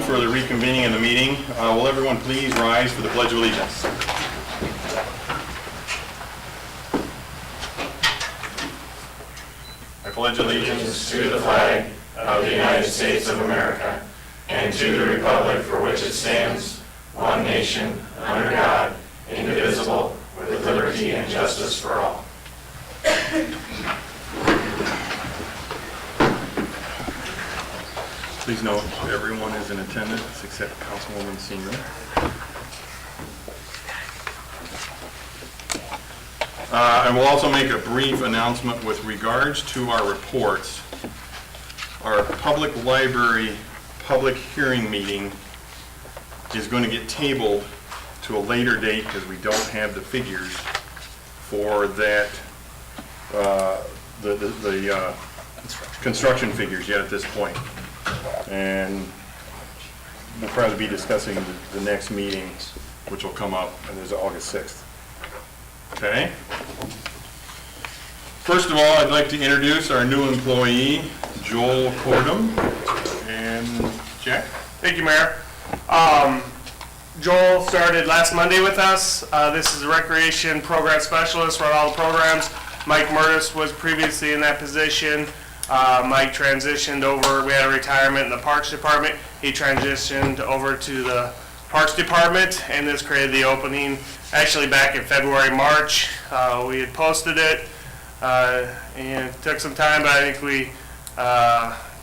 everyone, for the reconvening of the meeting. Will everyone please rise for the Pledge of Allegiance? I pledge allegiance to the flag of the United States of America and to the republic for which it stands, one nation, under God, indivisible, with liberty and justice for all. Please note everyone is in attendance except Councilwoman Senior. I will also make a brief announcement with regards to our reports. Our public library public hearing meeting is going to get tabled to a later date because we don't have the figures for that, the construction figures yet at this point. And we'll probably be discussing the next meeting, which will come up, and there's August 6th. Okay? First of all, I'd like to introduce our new employee, Joel Cordum, and Jack. Thank you, Mayor. Joel started last Monday with us. This is a recreation program specialist, run all the programs. Mike Murtis was previously in that position. Mike transitioned over, we had a retirement in the Parks Department. He transitioned over to the Parks Department, and this created the opening actually back in February, March. We had posted it, and it took some time, but I think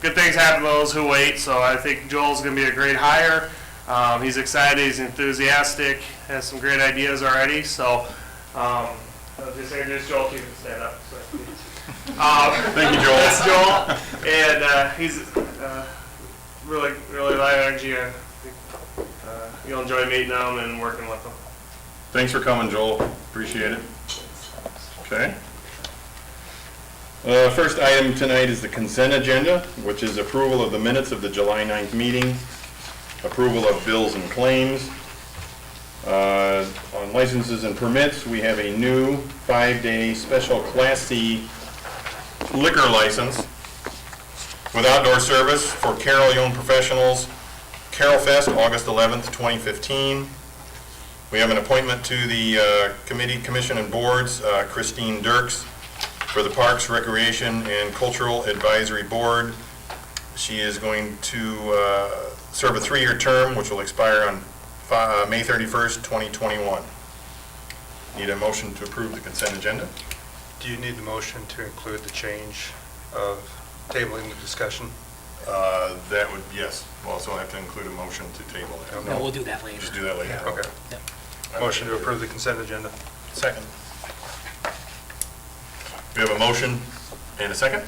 good things happen to those who wait, so I think Joel's going to be a great hire. He's excited, he's enthusiastic, has some great ideas already, so I'll just introduce Joel, you can stand up. Thank you, Joel. That's Joel, and he's really light energy. I think you'll enjoy meeting him and working with him. Thanks for coming, Joel. Appreciate it. Okay. First item tonight is the consent agenda, which is approval of the minutes of the July 9th meeting, approval of bills and claims. On licenses and permits, we have a new 5-day special Class C liquor license with outdoor service for Carroll Young Professionals, Carroll Fest, August 11th, 2015. We have an appointment to the committee, commission, and boards, Christine Dirks, for the Parks, Recreation, and Cultural Advisory Board. She is going to serve a 3-year term, which will expire on May 31st, 2021. Need a motion to approve the consent agenda? Do you need the motion to include the change of tabling the discussion? That would, yes. We'll also have to include a motion to table that. No, we'll do that later. Just do that later. Okay. Yep. Motion to approve the consent agenda. Second. We have a motion and a second?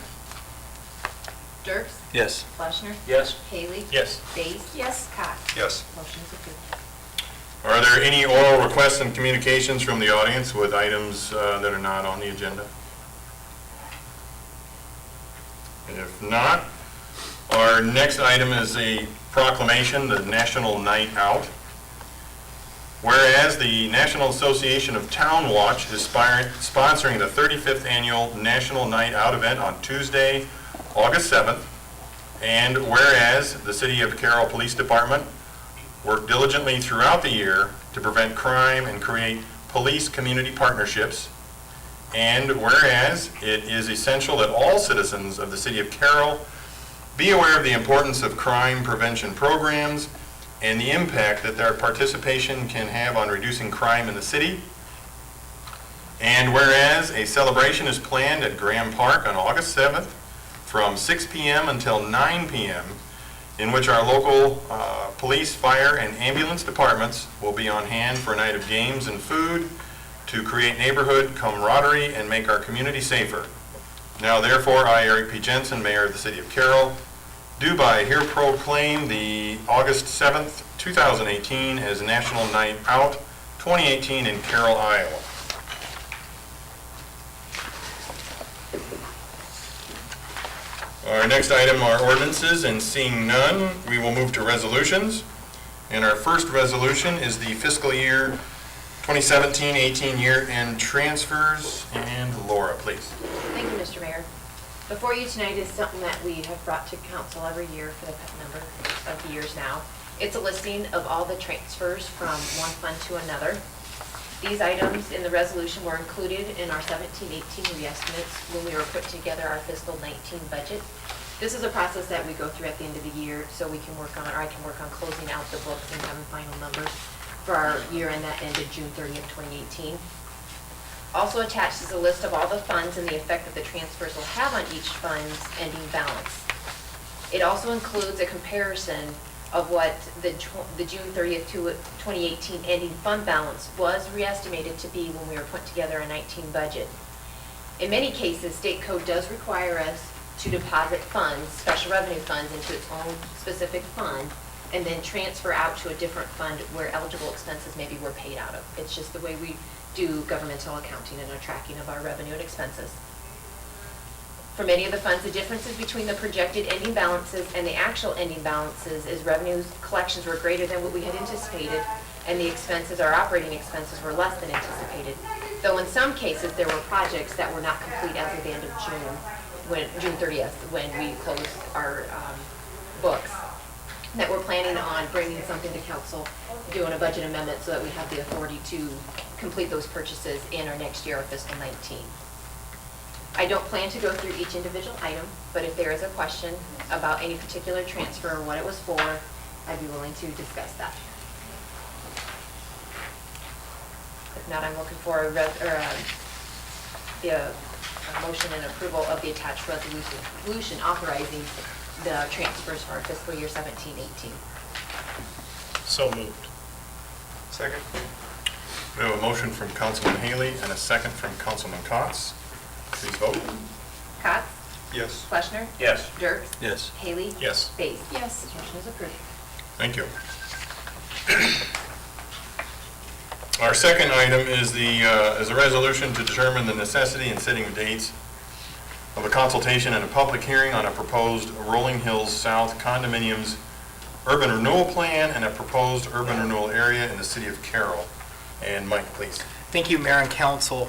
Dirks? Yes. Fleischner? Yes. Haley? Yes. Bates? Yes. Cox? Yes. Motion's approved. Are there any oral requests and communications from the audience with items that are not on the agenda? If not, our next item is a proclamation, the National Night Out. Whereas the National Association of Town Watch is sponsoring the 35th Annual National Night Out event on Tuesday, August 7th, and whereas the City of Carroll Police Department work diligently throughout the year to prevent crime and create police-community partnerships, and whereas it is essential that all citizens of the City of Carroll be aware of the importance of crime prevention programs and the impact that their participation can have on reducing crime in the city, and whereas a celebration is planned at Graham Park on August 7th from 6 p.m. until 9 p.m., in which our local police, fire, and ambulance departments will be on hand for a night of games and food to create neighborhood camaraderie and make our community safer. Now therefore, I, Eric P. Jensen, Mayor of the City of Carroll, do by here proclaim the August 7th, 2018 as National Night Out 2018 in Carroll, Iowa. Our next item are ordinances, and seeing none, we will move to resolutions. And our first resolution is the fiscal year 2017-18 year-end transfers. And Laura, please. Thank you, Mr. Mayor. Before you tonight is something that we have brought to council every year for the number of years now. It's a listing of all the transfers from one fund to another. These items in the resolution were included in our 17-18 re-estimates when we were putting together our fiscal 19 budget. This is a process that we go through at the end of the year, so we can work on, or I can work on closing out the books and having final numbers for our year-end that ended June 30th, 2018. Also attached is a list of all the funds and the effect that the transfers will have on each fund's ending balance. It also includes a comparison of what the June 30th, 2018 ending fund balance was re-estimated to be when we were putting together a 19 budget. In many cases, state code does require us to deposit funds, special revenue funds, into its own specific fund, and then transfer out to a different fund where eligible expenses maybe were paid out of. It's just the way we do governmental accounting and our tracking of our revenue and expenses. For many of the funds, the differences between the projected ending balances and the actual ending balances is revenues collections were greater than what we had anticipated, and the expenses, our operating expenses, were less than anticipated. Though in some cases, there were projects that were not complete as of the end of June 30th, when we closed our books, that we're planning on bringing something to council, doing a budget amendment so that we have the authority to complete those purchases in our next year, our fiscal 19. I don't plan to go through each individual item, but if there is a question about any particular transfer or what it was for, I'd be willing to discuss that. If not, I'm looking for a motion and approval of the attached resolution authorizing the transfers for our fiscal year 17-18. So moved. Second? We have a motion from Councilman Haley and a second from Councilman Kotz. Please vote. Kotz? Yes. Fleshner? Yes. Dirks? Yes. Haley? Yes. Bates? Yes. Motion is approved. Thank you. Our second item is a resolution to determine the necessity and setting dates of a consultation and a public hearing on a proposed Rolling Hills South condominiums urban renewal plan and a proposed urban renewal area in the city of Carroll. And Mike, please. Thank you, Mayor and Council.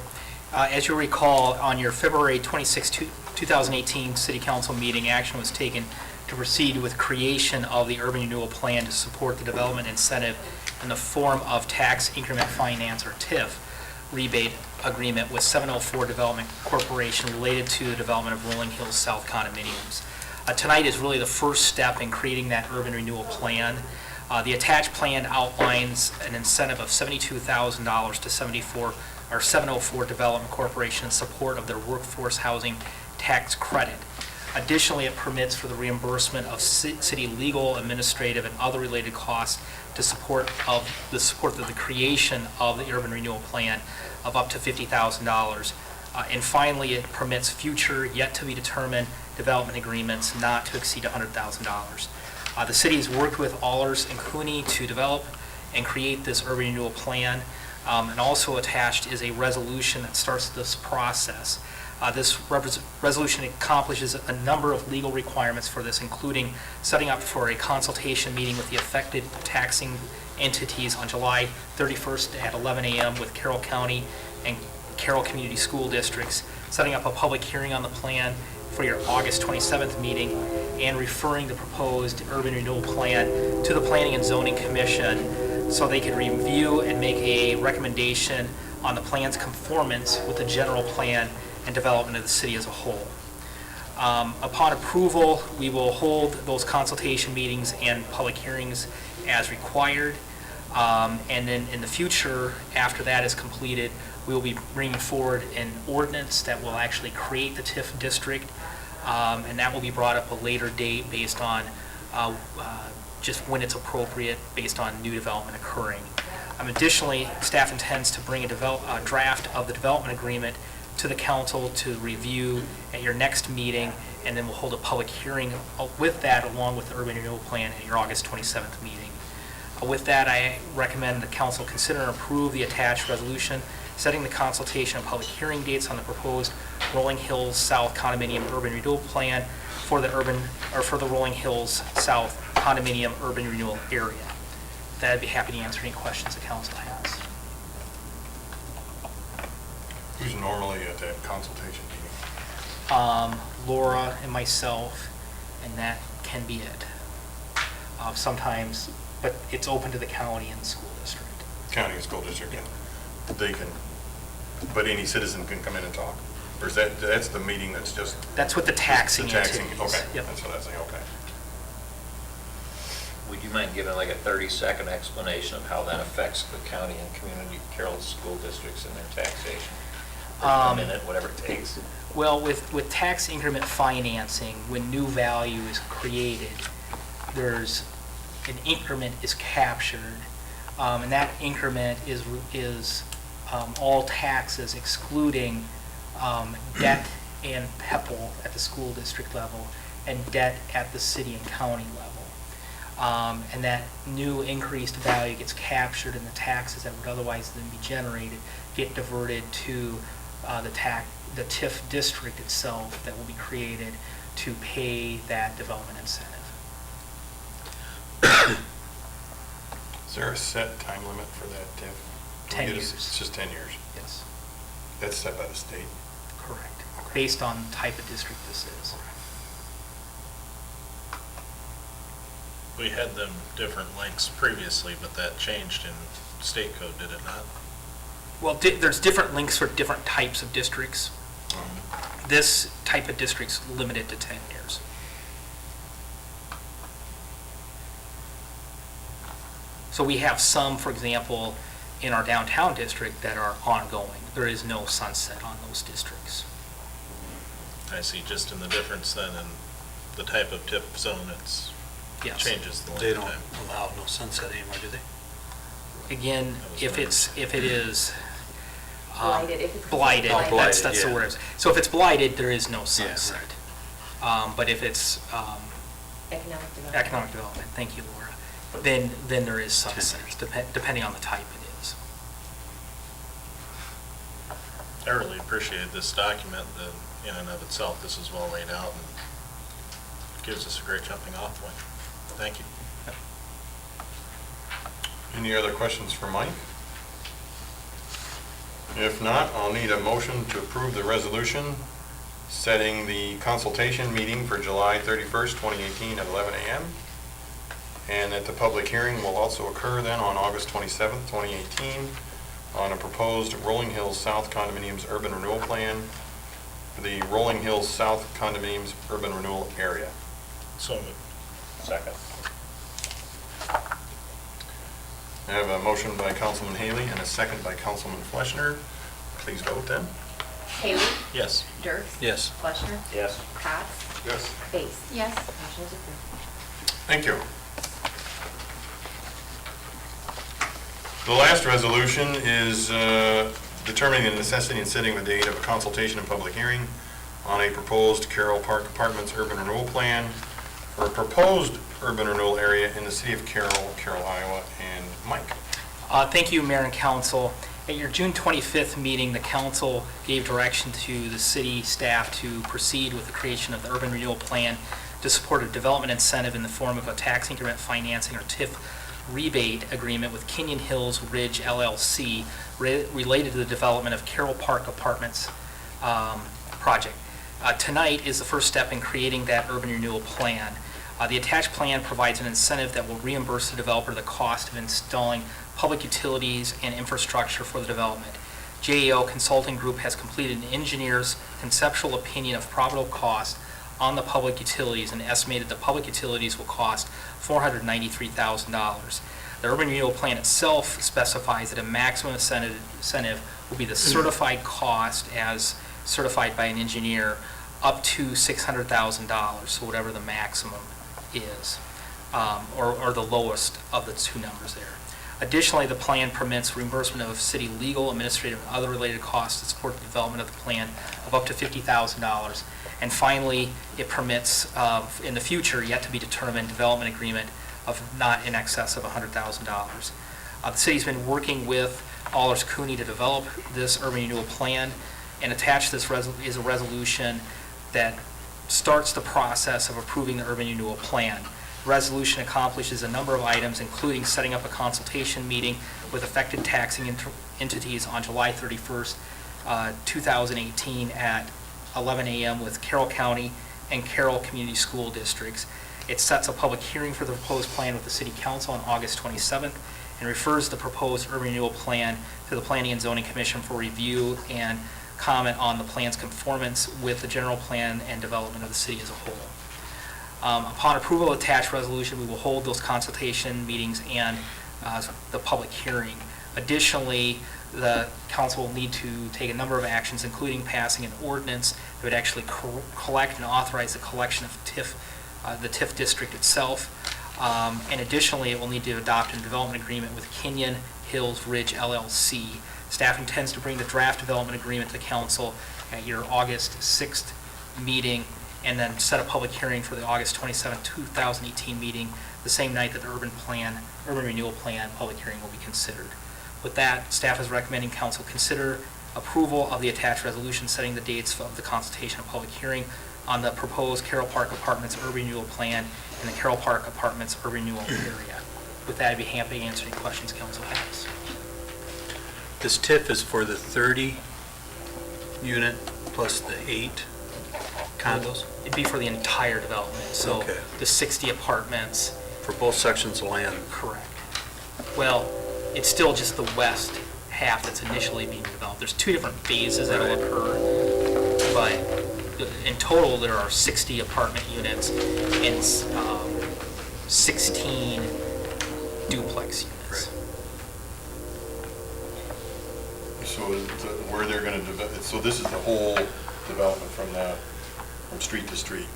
As you recall, on your February 26, 2018 City Council meeting, action was taken to proceed with creation of the urban renewal plan to support the development incentive in the form of tax increment finance, or TIF, rebate agreement with 704 Development Corporation related to the development of Rolling Hills South condominiums. Tonight is really the first step in creating that urban renewal plan. The attached plan outlines an incentive of $72,000 to 704 Development Corporation in support of their workforce housing tax credit. Additionally, it permits for the reimbursement of city legal, administrative, and other related costs to support the creation of the urban renewal plan of up to $50,000. And finally, it permits future, yet to be determined development agreements not to exceed $100,000. The city has worked with Allers and Cooney to develop and create this urban renewal plan. And also attached is a resolution that starts this process. This resolution accomplishes a number of legal requirements for this, including setting up for a consultation meeting with the affected taxing entities on July 31st at 11 a.m. with Carroll County and Carroll Community School Districts, setting up a public hearing on the plan for your August 27th meeting, and referring the proposed urban renewal plan to the Planning and Zoning Commission so they can review and make a recommendation on the plan's conformance with the general plan and development of the city as a whole. Upon approval, we will hold those consultation meetings and public hearings as required. And then in the future, after that is completed, we will be bringing forward an ordinance that will actually create the TIF district, and that will be brought up a later date based on just when it's appropriate, based on new development occurring. Additionally, staff intends to bring a draft of the development agreement to the council to review at your next meeting, and then we'll hold a public hearing with that, along with the urban renewal plan, at your August 27th meeting. With that, I recommend the council consider and approve the attached resolution setting the consultation and public hearing dates on the proposed Rolling Hills South condominium urban renewal plan for the Rolling Hills South condominium urban renewal area. I'd be happy to answer any questions the council has. Who's normally at that consultation meeting? Laura and myself, and that can be it. sometimes, but it's open to the county and the school district. County and school district, yeah. They can, but any citizen can come in and talk? Or is that's the meeting that's just? That's what the taxing The taxing, entities. okay, Yep. that's what I was saying, okay. Would you mind giving like a 30-second explanation of how that affects the county and community Carroll school districts and their taxation? Or a minute, whatever it takes. Well, with tax increment financing, when new value is created, there's, an increment is captured, and that increment is all taxes excluding debt and PEPAL at the school district level and debt at the city and county level. And that new increased value gets captured in the taxes that would otherwise then be generated, get diverted to the TIF district itself that will be created to pay that development incentive. Is there a set time limit for that, TIF? 10 Get us- years. It's just 10 years. Yes, That's set by the state. correct. Based on the type of district this is. We had them different lengths previously, but that changed in state code, did it not? Well, there's different links for different types of districts. This type of district's limited to 10 years. So we have some, for example, in our downtown district that are ongoing. There is no sunset on those districts. I see, just in the difference then in the type of tip zone, it's Yes. changes the They length don't time. allow no sunset anymore, do they? Again, if it is Blighted, if it's blighted, Oh, blighted, that's the yeah. word. So if it's blighted, there is no Yeah, sunset. But if it's economic development. economic development, thank you, Laura, then there is sunsets, depending on the type it is. I really appreciate this document, that in and of itself, this is well laid out and gives us a great jumping off point. Thank you. Any other questions for Mike? If not, I'll need a motion to approve the resolution setting the consultation meeting for July 31st, 2018 at 11 a.m. And that the public hearing will also occur then on August 27th, 2018 on a proposed Rolling Hills South Condominiums Urban Renewal Plan for the Rolling Hills South Condominiums Urban Renewal Area. So moved. Second. I have a motion by Councilman Haley and a second by Councilman Fleischner. Please vote then. Haley, Yes. Dirks. Yes. Fleischner. Yes. Cox. Yes. Base. Yes. Motion is approved. Thank you. The last resolution is determining the necessity and setting the date of a consultation and public hearing on a proposed Carroll Park Apartments urban renewal plan for a proposed urban renewal area in the city of Carroll, Iowa. And Mike. Thank you, Mayor and Council. At your June 25th meeting, the council gave direction to the city staff to proceed with the creation of the urban renewal plan to support a development incentive in the form of a tax increment financing or TIF rebate agreement with Kenyon Hills Ridge LLC related to the development of Carroll Park Apartments project. Tonight is the first step in creating that urban renewal plan. The attached plan provides an incentive that will reimburse the developer the cost of installing public utilities and infrastructure for the development. JEO Consulting Group has completed an engineer's conceptual opinion of probable cost on the public utilities and estimated the public utilities will cost $493,000. The urban renewal plan itself specifies that a maximum incentive will be the certified cost as certified by an engineer up to $600,000, so whatever the maximum is, or the lowest of the two numbers there. Additionally, the plan permits reimbursement of city legal, administrative, and other related costs to support the development of the plan of up to $50,000. And finally, it permits, in the future, yet to be determined, development agreement of not in excess of $100,000. The city's been working with Allers Cooney to develop this urban renewal plan, and attached to this is a resolution that starts the process of approving the urban renewal plan. The resolution accomplishes a number of items, including setting up a consultation meeting with affected taxing entities on July 31st, 2018 at 11 a.m. with Carroll County and Carroll Community School Districts. It sets a public hearing for the proposed plan with the City Council on August 27th and refers the proposed urban renewal plan to the Planning and Zoning Commission for review and comment on the plan's conformance with the general plan and development of the city as a whole. Upon approval of attached resolution, we will hold those consultation meetings and the public hearing. Additionally, the council will need to take a number of actions, including passing an ordinance that would actually collect and authorize the collection of the TIF district itself. And additionally, it will need to adopt a development agreement with Kenyon Hills Ridge LLC. Staff intends to bring the draft development agreement to council at your August 6th meeting, and then set a public hearing for the August 27, 2018 meeting, the same night that the urban renewal plan public hearing will be considered. With that, staff is recommending council consider approval of the attached resolution setting the dates of the consultation and public hearing on the proposed Carroll Park Apartments urban renewal plan and the Carroll Park Apartments urban renewal area. With that, I'd be happy to answer any questions council has. This TIF is for the 30 unit plus the 8 condos It'd be for the entire development, so Okay. the 60 apartments. for both sections of land. Correct. Well, it's still just the west half that's initially being developed. There's 2 different phases that'll Right. occur, but in total, there are 60 apartment units and 16 duplex units. So where they're going to develop, so this is the whole development from street to street?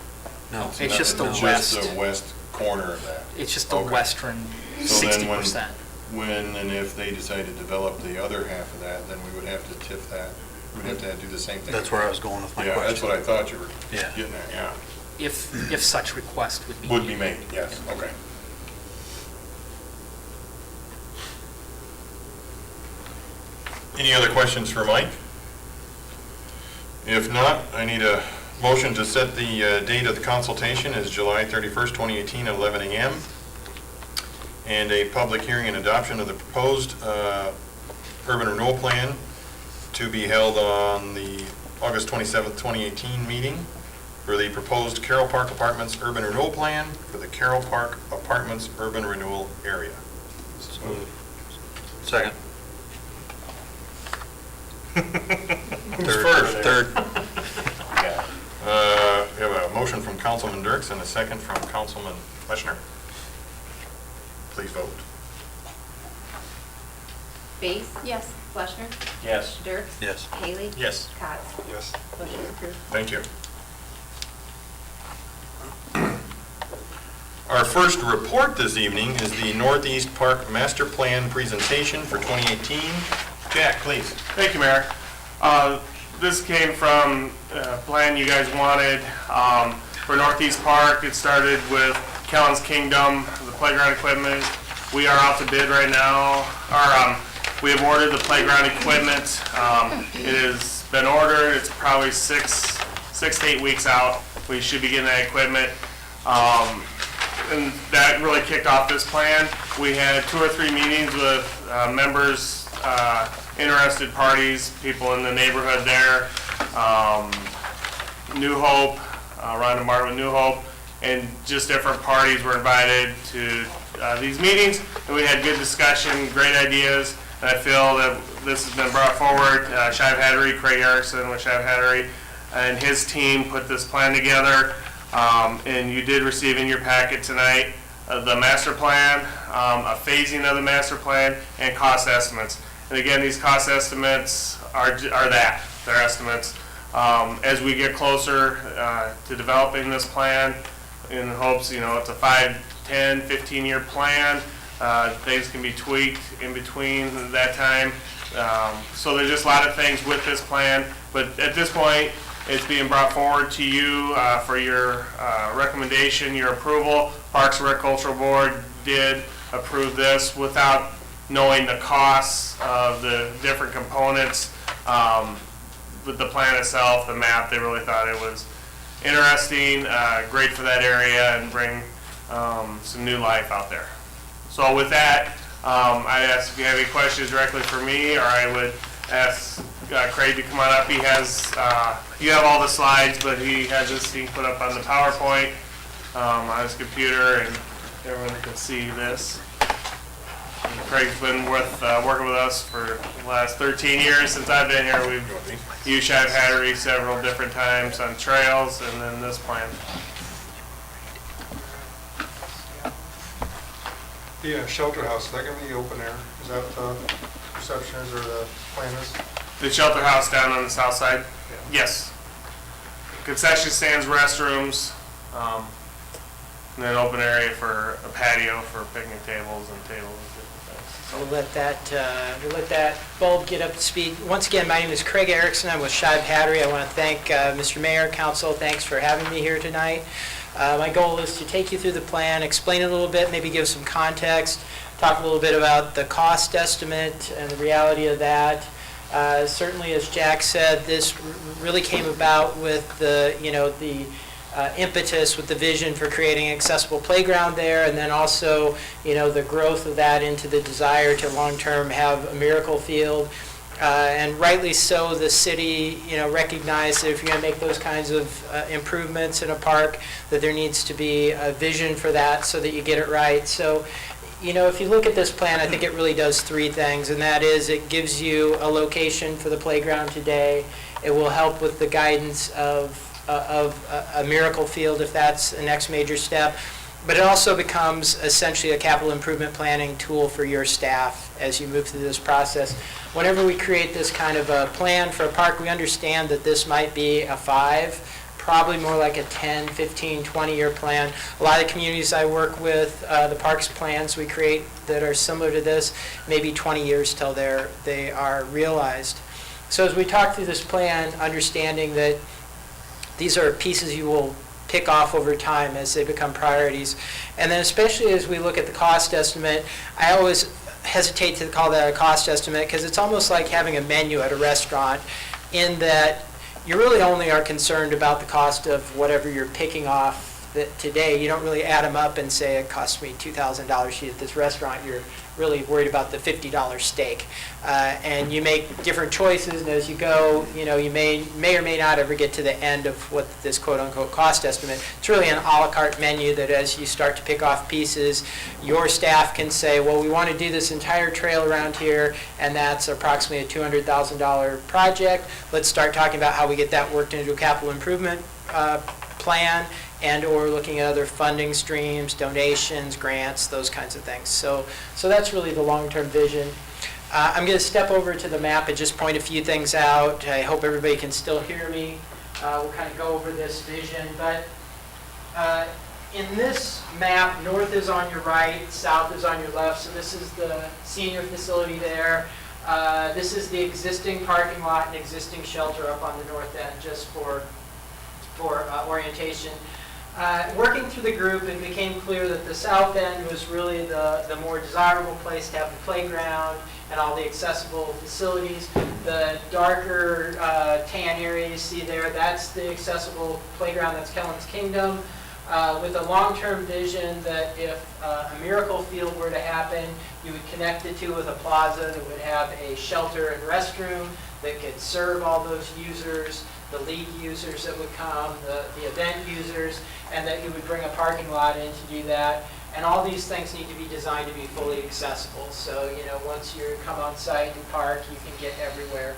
No. It's just the It's west. just the west corner of that? It's just the Okay. western So then 60%. When and if they decide to develop the other half of that, then we would have to TIF that. We'd have to do the same thing. That's where I was going with my Yeah, question. that's what I thought you were Yeah. getting at, yeah. If such request would be. Would be made, yes, okay. Any other questions for Mike? If not, I need a motion to set the date of the consultation as July 31st, 2018 at 11 a.m. And a public hearing and adoption of the proposed urban renewal plan to be held on the August 27th, 2018 meeting for the proposed Carroll Park Apartments urban renewal plan for the Carroll Park Apartments urban renewal area. Second. Who's first? Third. We have a motion from Councilman Dirks and a second from Councilman Fleischner. Please vote. Base? Yes. Fleshner? Yes. Dirks? Yes. Haley? Yes. Cots? Yes. Motion is approved. Thank you. Our first report this evening is the Northeast Park Master Plan presentation for 2018. Jack, please. Thank you, Mayor. This came from a plan you guys wanted for Northeast Park. It started with Kellen's Kingdom, the playground equipment. We are out to bid right now. We have ordered the playground equipment. It has been ordered. It's probably six to 8 weeks out. We should be getting that equipment. And that really kicked off this plan. We had 2 or 3 meetings with members, interested parties, people in the neighborhood there, New Hope, Rhonda Martin with New Hope, and just different parties were invited to these meetings, and we had good discussion, great ideas, and I feel that this has been brought forward. Shive Hattery, Craig Erickson with Shive Hattery, and his team put this plan together, and you did receive in your packet tonight the master plan, a phasing of the master plan, and cost estimates. And again, these cost estimates are that, they're estimates. As we get closer to developing this plan, in hopes, it's a 5, 10, 15-year plan. Things can be tweaked in between that time. So there's just a lot of things with this plan. But at this point, it's being brought forward to you for your recommendation, your approval. Parks and Rec Cultural Board did approve this without knowing the costs of the different components. With the plan itself, the map, they really thought it was interesting, great for that area, and bring some new life out there. So with that, I'd ask if you have any questions directly for me, or I would ask Craig to come on up. He has, you have all the slides, but he has this thing put up on the PowerPoint. on his computer, and everyone can see this. And Craig's been working with us for the last 13 years since I've been here. We've used Shive Hattery several different times on trails, and then this plan. The shelter house, is that going to be open air? Is that the perception is or the plan is? The shelter house down on the south side? Yes. Concession stands, restrooms, and then open area for a patio for picnic tables and tables and different things. We'll let that bulb get up to speed. Once again, my name is Craig Erickson. I'm with Shive Hattery. I want to thank Mr. Mayor, Council. Thanks for having me here tonight. My goal is to take you through the plan, explain it a little bit, maybe give some context, talk a little bit about the cost estimate and the reality of that. Certainly, as Jack said, this really came about with the impetus, with the vision for creating an accessible playground there, and then also, the growth of that into the desire to long-term have a miracle field. And rightly so, the city, recognized that if you're going to make those kinds of improvements in a park, that there needs to be a vision for that so that you get it right. So, if you look at this plan, I think it really does three things, and that is it gives you a location for the playground today. It will help with the guidance of a miracle field if that's the next major step. But it also becomes essentially a capital improvement planning tool for your staff as you move through this process. Whenever we create this kind of a plan for a park, we understand that this might be a 5, probably more like a 10, 15, 20-year plan. A lot of the communities I work with, the parks plans we create that are similar to this, maybe 20 years till they are realized. So as we talk through this plan, understanding that these are pieces you will pick off over time as they become priorities. And then especially as we look at the cost estimate, I always hesitate to call that a cost estimate because it's almost like having a menu at a restaurant in that you really only are concerned about the cost of whatever you're picking off today. You don't really add them up and say it cost me $2,000 at this restaurant. You're really worried about the $50 steak. And you make different choices, and as you go, you may or may not ever get to the end of what this quote-unquote cost estimate. It's really an a la carte menu that as you start to pick off pieces, your staff can say, well, we want to do this entire trail around here, and that's approximately a $200,000 project. Let's start talking about how we get that worked into a capital improvement plan, and or looking at other funding streams, donations, grants, those kinds of things. So that's really the long-term vision. I'm going to step over to the map and just point a few things out. I hope everybody can still hear me. We'll kind of go over this vision. But in this map, north is on your right, south is on your left. So this is the senior facility there. This is the existing parking lot and existing shelter up on the north end, just for orientation. Working through the group, it became clear that the south end was really the more desirable place to have the playground and all the accessible facilities. The darker tan area you see there, that's the accessible playground, that's Kellen's Kingdom, with a long-term vision that if a miracle field were to happen, you would connect the two with a plaza that would have a shelter and restroom that could serve all those users, the league users that would come, the event users, and that you would bring a parking lot in to do that. And all these things need to be designed to be fully accessible. So, once you come on site and park, you can get everywhere.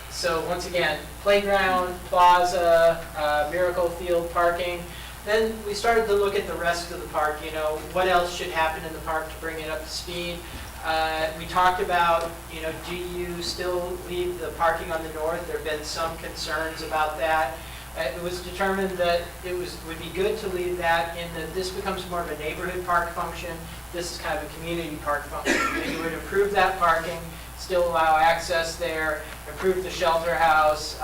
So once again, playground, plaza, miracle field parking. Then we started to look at the rest of the park, what else should happen in the park to bring it up to speed. We talked about, do you still leave the parking on the north? There have been some concerns about that. It was determined that it would be good to leave that in that this becomes more of a neighborhood park function. This is kind of a community park function. And you would improve that parking, still allow access there, improve the shelter house,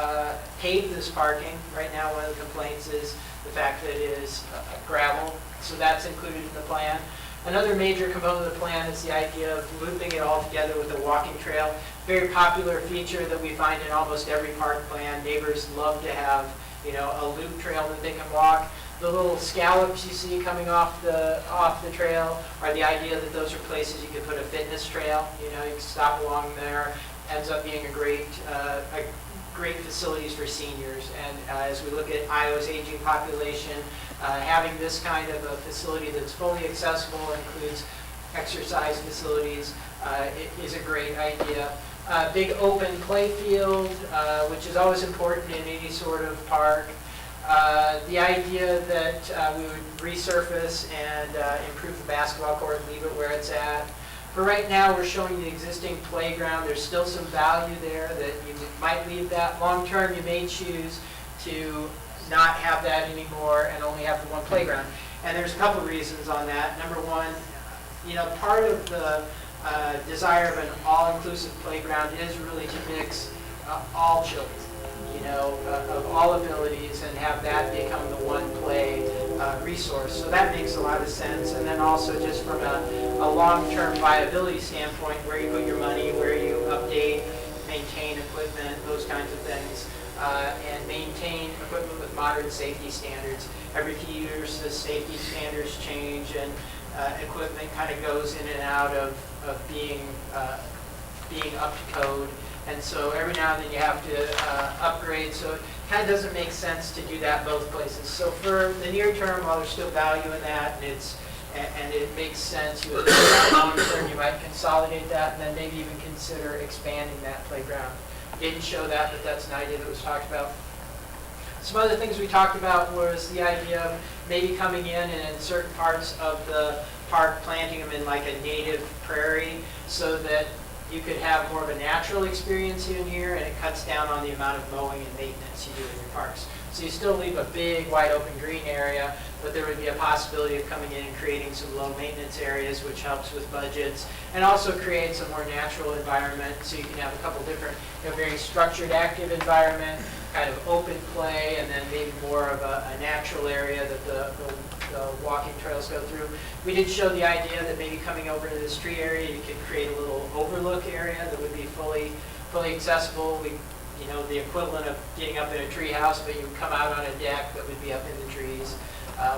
pave this parking. Right now, one of the complaints is the fact that it is gravel, so that's included in the plan. Another major component of the plan is the idea of looping it all together with a walking trail. Very popular feature that we find in almost every park plan. Neighbors love to have, a loop trail that they can walk. The little scallops you see coming off the trail are the idea that those are places you could put a fitness trail. You can stop along there. Ends up being a great great facilities for seniors. And as we look at Iowa's aging population, having this kind of a facility that's fully accessible, includes exercise facilities, is a great idea. Big open play field, which is always important in any sort of park. The idea that we would resurface and improve the basketball court, leave it where it's at. For right now, we're showing the existing playground. There's still some value there that you might leave that. Long term, you may choose to not have that anymore and only have the one playground. And there's a couple reasons on that. Number one, part of the desire of an all-inclusive playground is really to mix all children, of all abilities, and have that become the one play resource. So that makes a lot of sense. And then also just from a long-term viability standpoint, where you put your money, where you update, maintain equipment, those kinds of things, and maintain equipment with modern safety standards. Every few years, the safety standards change, and equipment kind of goes in and out of being up to code. And so every now and then you have to upgrade, so it kind of doesn't make sense to do that both places. So for the near term, while there's still value in that, and it makes sense, you would long term, you might consolidate that, and then maybe even consider expanding that playground. Didn't show that, but that's an idea that was talked about. Some other things we talked about was the idea of maybe coming in and in certain parts of the park, planting them in like a native prairie, so that you could have more of a natural experience in here, and it cuts down on the amount of mowing and maintenance you do in your parks. So you still leave a big, wide open green area, but there would be a possibility of coming in and creating some low maintenance areas, which helps with budgets, and also creates a more natural environment, so you can have a couple different, very structured, active environment, kind of open play, and then maybe more of a natural area that the walking trails go through. We did show the idea that maybe coming over to this tree area, you could create a little overlook area that would be fully accessible. The equivalent of getting up in a tree house, but you would come out on a deck that would be up in the trees.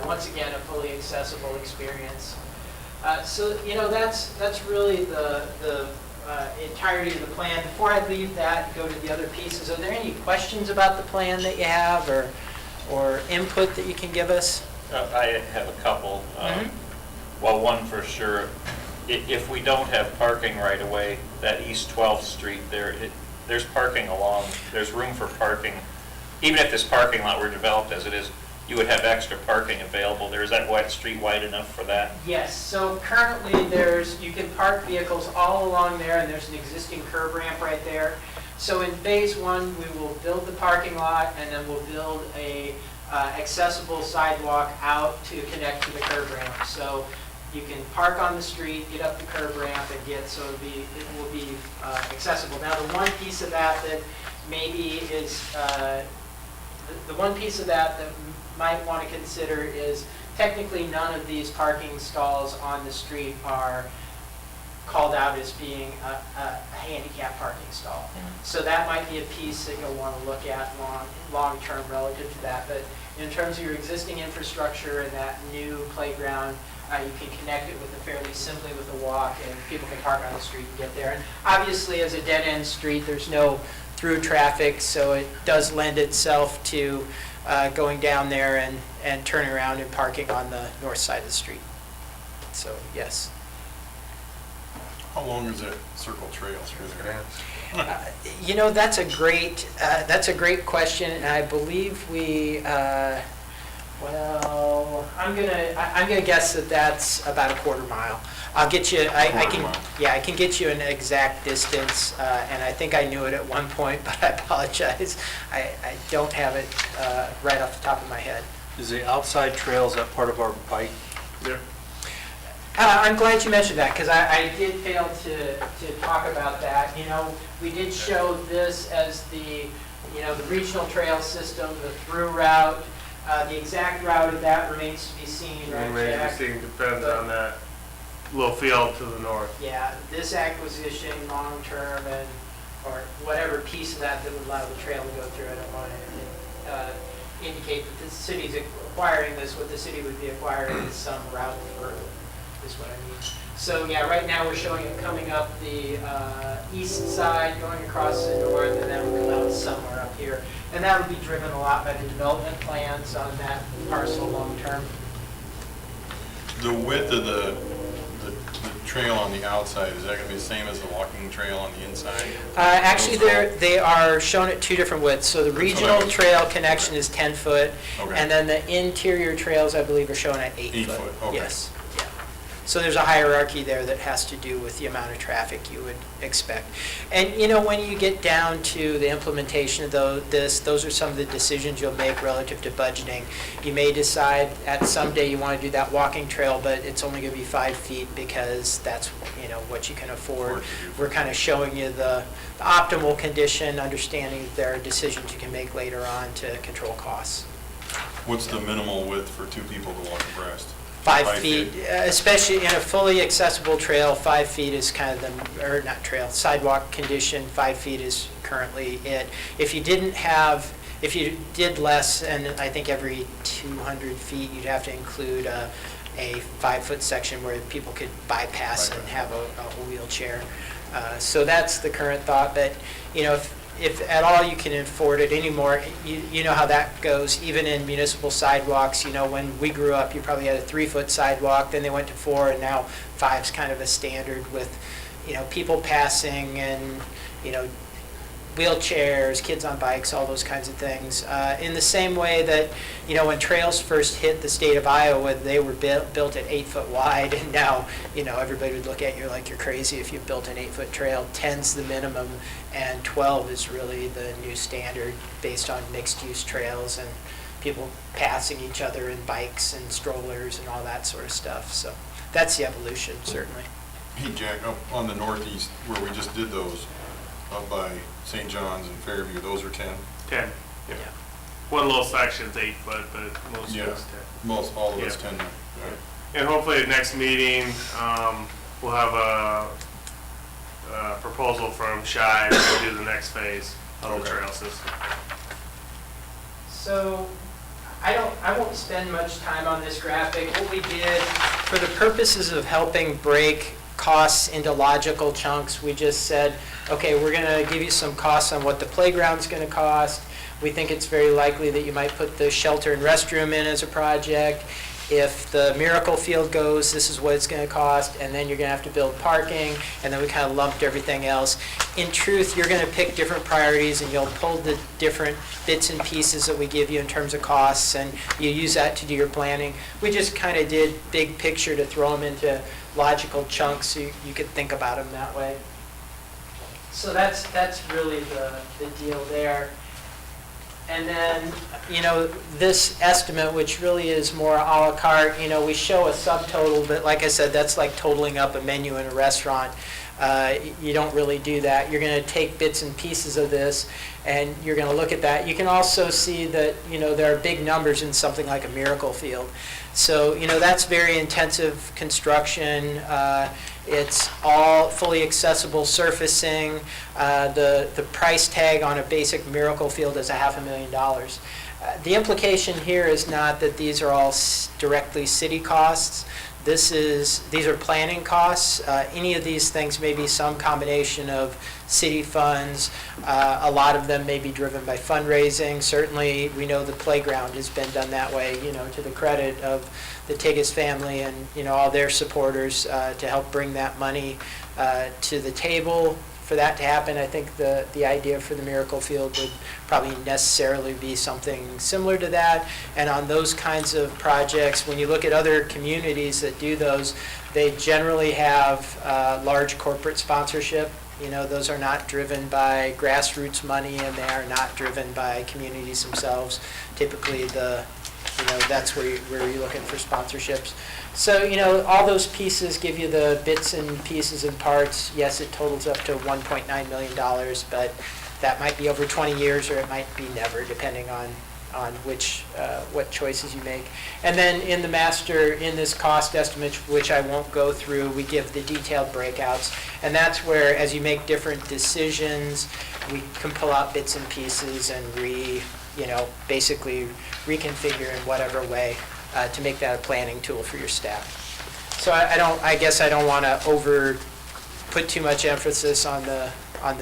Once again, a fully accessible experience. So that's really the entirety of the plan. Before I leave that and go to the other pieces, are there any questions about the plan that you have, or input that you can give us? I have a couple. Well, one for sure, if we don't have parking right away, that East 12th Street there, there's parking along, there's room for parking. Even if this parking lot were developed as it is, you would have extra parking available there. Is that street wide enough for that? Yes, so currently you can park vehicles all along there, and there's an existing curb ramp right there. So in phase one, we will build the parking lot, and then we'll build a accessible sidewalk out to connect to the curb ramp. So you can park on the street, get up the curb ramp, and it will be accessible. Now, the one piece of that maybe is, the one piece of that might want to consider is technically none of these parking stalls on the street are called out as being a handicap parking stall. So that might be a piece that you'll want to look at long term relative to that. But in terms of your existing infrastructure and that new playground, you can connect it fairly simply with a walk, and people can park on the street and get there. And obviously, as a dead-end street, there's no through traffic, so it does lend itself to going down there and turning around and parking on the north side of the street. So, yes. How long is that circle trail through there? That's a great question, and I believe I'm gonna guess that that's about a quarter mile. I'll get you. I can get you an exact distance, and I think I knew it at one point, but I apologize. I don't have it right off the top of my head. Is the outside trail, is that part of our bike? Yeah. I'm glad you mentioned that, because I did fail to talk about that. We did show this as the regional trail system, the through route. The exact route of that remains to be seen, right, Jack? Depends on that little field to the north. Yeah, this acquisition, long-term, or whatever piece of that would allow the trail to go through, I don't want to indicate that the city's acquiring this. What the city would be acquiring is some route further, is what I mean. So yeah, right now we're showing it coming up the east side, going across the north, and then we'll come out somewhere up here. And that would be driven a lot by the development plans on that parcel long term. The width of the trail on the outside, is that going to be the same as the walking trail on the inside? Actually, they are shown at two different widths. So the That's what I regional was- trail connection is 10 foot, Okay. and then the interior trails, I believe, are shown at 8 8 foot. foot, okay. Yes, yeah. So there's a hierarchy there that has to do with the amount of traffic you would expect. And, you know, when you get down to the implementation of those are some of the decisions you'll make relative to budgeting. You may decide at some day you want to do that walking trail, but it's only going to be 5 feet because that's, you know, what you can afford. We're kind of showing you the optimal condition, understanding there are decisions you can make later on to control costs. What's the minimal width for 2 people to walk abreast? 5 5 feet, especially in a fully accessible trail, 5 feet is kind of the, or not trail, sidewalk condition, 5 feet is currently it. If you did less, and I think every 200 feet, you'd have to include a 5-foot section where people could bypass and have a wheelchair. So that's the current thought, but, you know, if at all you can afford it anymore, you know how that goes, even in municipal sidewalks. You know, when we grew up, you probably had a 3-foot sidewalk, then they went to 4, and now 5's kind of a standard with, you know, people passing and, you know, wheelchairs, kids on bikes, all those kinds of things. In the same way that, you know, when trails first hit the state of Iowa, they were built at 8 foot wide, and now, you know, everybody would look at you like you're crazy if you built an 8-foot trail. 10's the minimum, and 12 is really the new standard based on mixed-use trails and people passing each other in bikes and strollers and all that sort of stuff. So that's the evolution, certainly. Hey, Jack, up on the northeast where we just did those, up by St. John's and Fairview, those are 10? 10. Yeah. One little section's 8 foot, but most Yeah. of it's 10. Most, all of it's Yeah. 10 now. Yeah. And hopefully at next meeting, we'll have a proposal from Shive to do the next phase of the Okay. trail system. So I won't spend much time on this graphic. What we did, for the purposes of helping break costs into logical chunks, we just said, okay, we're going to give you some costs on what the playground's going to cost. We think it's very likely that you might put the shelter and restroom in as a project. If the Miracle Field goes, this is what it's going to cost, and then you're going to have to build parking, and then we kind of lumped everything else. In truth, you're going to pick different priorities, and you'll pull the different bits and pieces that we give you in terms of costs, and you use that to do your planning. We just kind of did big picture to throw them into logical chunks so you could think about them that way. So that's really the deal there. And then, you know, this estimate, which really is more a la carte, you know, we show a subtotal, but like I said, that's like totaling up a menu in a restaurant. You don't really do that. You're going to take bits and pieces of this, and you're going to look at that. You can also see that, you know, there are big numbers in something like a Miracle Field. So, you know, that's very intensive construction. It's all fully accessible surfacing. The price tag on a basic Miracle Field is $500,000. The implication here is not that these are all directly city costs. These are planning costs. Any of these things may be some combination of city funds. A lot of them may be driven by fundraising. Certainly, we know the playground has been done that way, you know, to the credit of the Tigas family and, you know, all their supporters to help bring that money to the table. For that to happen, I think the idea for the Miracle Field would probably necessarily be something similar to that. And on those kinds of projects, when you look at other communities that do those, they generally have large corporate sponsorship. You know, those are not driven by grassroots money, and they are not driven by communities themselves. Typically, that's where you're looking for sponsorships. So, you know, all those pieces give you the bits and pieces and parts. Yes, it totals up to $1.9 million, but that might be over 20 years or it might be never, depending on what choices you make. And then in the master, in this cost estimate, which I won't go through, we give the detailed breakouts. And that's where, as you make different decisions, we can pull out bits and pieces and basically reconfigure in whatever way to make that a planning tool for your staff. So I guess I don't want to put too much emphasis on the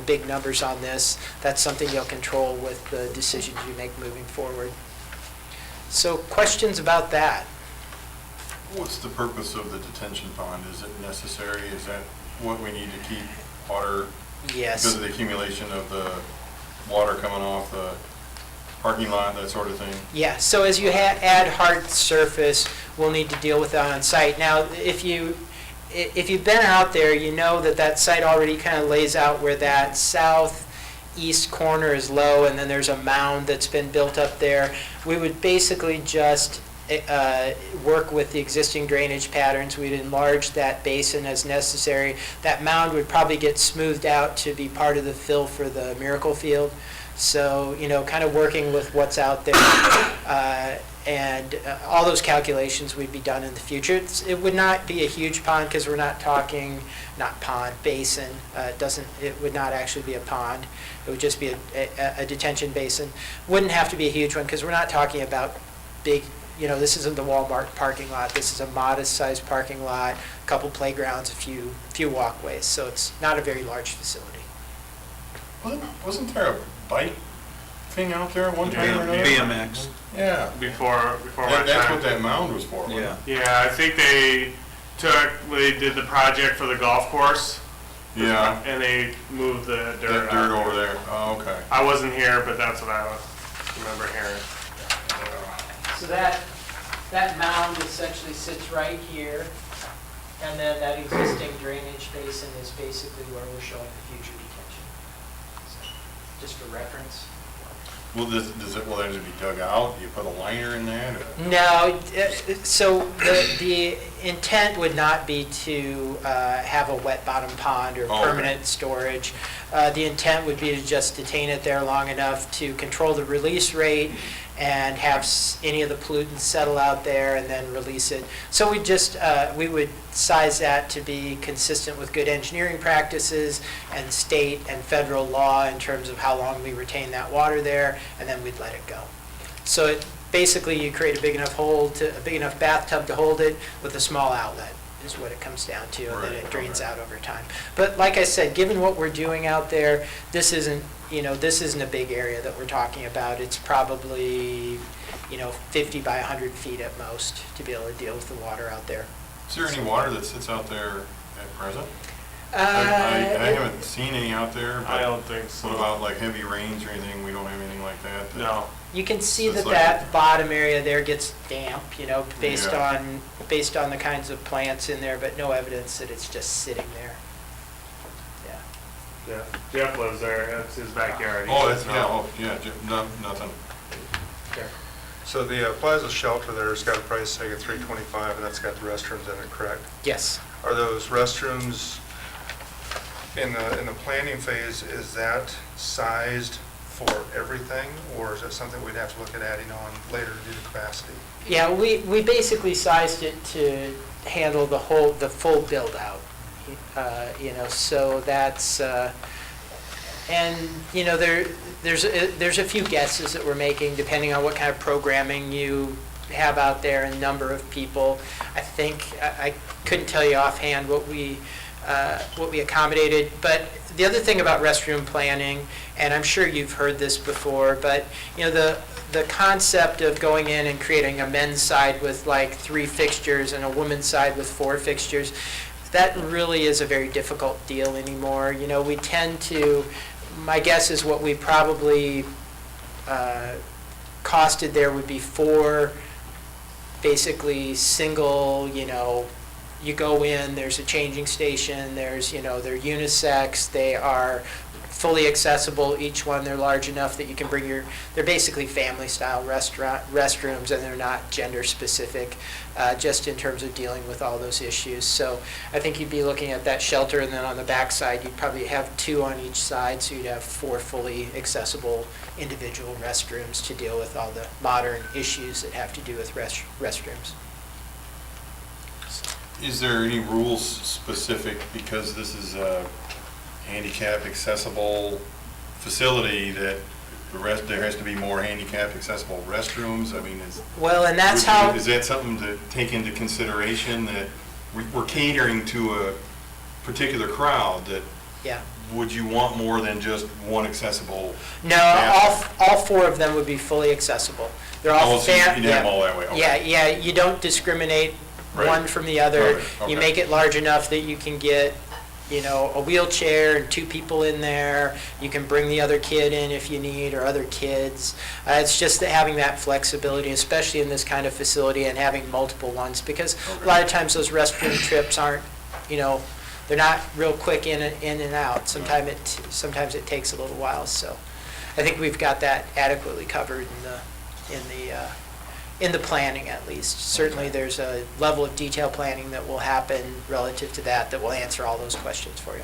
big numbers on this. That's something you'll control with the decisions you make moving forward. So questions about that? What's the purpose of the detention pond? Is it necessary? Is that what we need to keep water? Yes. Because of the accumulation of the water coming off the parking lot, that sort of thing? Yeah, so as you add hard surface, we'll need to deal with that on site. Now, if you've been out there, you know that site already kind of lays out where that southeast corner is low, and then there's a mound that's been built up there. We would basically just work with the existing drainage patterns. We'd enlarge that basin as necessary. That mound would probably get smoothed out to be part of the fill for the Miracle Field. So, kind of working with what's out there, and all those calculations would be done in the future. It would not be a huge pond because we're not talking, basin. It would not actually be a pond. It would just be a detention basin. Wouldn't have to be a huge one because we're not talking about big, this isn't the Walmart parking lot. This is a modest-sized parking lot, a couple playgrounds, a few walkways. So it's not a very large facility. Wasn't there a bike thing out there at one time or another? BMX. Yeah. Before my That's time. what that mound was for, wasn't it? Yeah, I think they did the project for the golf course. Yeah. And they moved the That dirt. dirt over there. Oh, okay. I wasn't here, but that's what I remember hearing. So that mound essentially sits right here, and then that existing drainage basin is basically where we're showing the future detention. So, just for reference. Well, will that be dug out? You put a liner in that? Or? No, so the intent would not be to have a wet bottom pond or Oh, permanent storage. The intent would be to just detain it there long enough to control the release rate and have any of the pollutants settle out there and then release it. So we would size that to be consistent with good engineering practices and state and federal law in terms of how long we retain that water there, and then we'd let it go. So basically you create a big enough bathtub to hold it with a small outlet is what it comes down to, and then it drains out over time. But like I said, given what we're doing out there, this isn't a big area that we're talking about. It's probably, 50 by 100 feet at most to be able to deal with the water out there. Is there any water that sits out there at present? I haven't seen any out there. But I don't think so. What about like heavy rains or anything? We don't have anything like that? No. You can see It's that like- that bottom area there gets damp, based Yeah. on the kinds of plants in there, but no evidence that it's just sitting there. Yeah. Yeah. Jeff lives there. That's his backyard. He Oh, says nothing. So the Plaza Shelter there's got a price tag of $325, and that's got the restrooms in it, correct? Yes. Are those restrooms in the planning phase, is that sized for everything, or is that something we'd have to look at adding on later to do the capacity? Yeah, we basically sized it to handle the full build out. So that's, and, there's a few guesses that we're making depending on what kind of programming you have out there and number of people. I think, I couldn't tell you offhand what we accommodated, but the other thing about restroom planning, and I'm sure you've heard this before, but, the concept of going in and creating a men's side with like 3 fixtures and a women's side with 4 fixtures, that really is a very difficult deal anymore. We tend to, my guess is what we probably costed there would be 4 basically single, you go in, there's a changing station, they're unisex, they are fully accessible, each one, they're large enough that you can bring they're basically family-style restrooms, and they're not gender-specific, just in terms of dealing with all those issues. So I think you'd be looking at that shelter, and then on the back side, you'd probably have 2 on each side, so you'd have 4 fully accessible individual restrooms to deal with all the modern issues that have to do with restrooms. Is there any rules specific, because this is a handicap accessible facility, that there has to be more handicap accessible restrooms? I mean, Well, and that's how... Is that something to take into consideration, that we're catering to a particular crowd, that Yeah. would you want more than just one accessible? No, bathroom? all four of them would be fully accessible. They're all Oh, so you'd have yeah. them all that way, okay. Yeah, you don't discriminate Right. one from the other. Perfect, You okay. make it large enough that you can get, a wheelchair and two people in there. You can bring the other kid in if you need, or other kids. It's just that having that flexibility, especially in this kind of facility, and having multiple ones, because a lot of times those restroom trips aren't, they're not real quick in and out. Sometimes it takes a little while, so I think we've got that adequately covered in the planning, at least. Certainly, there's a level of detail planning that will happen relative to that will answer all those questions for you.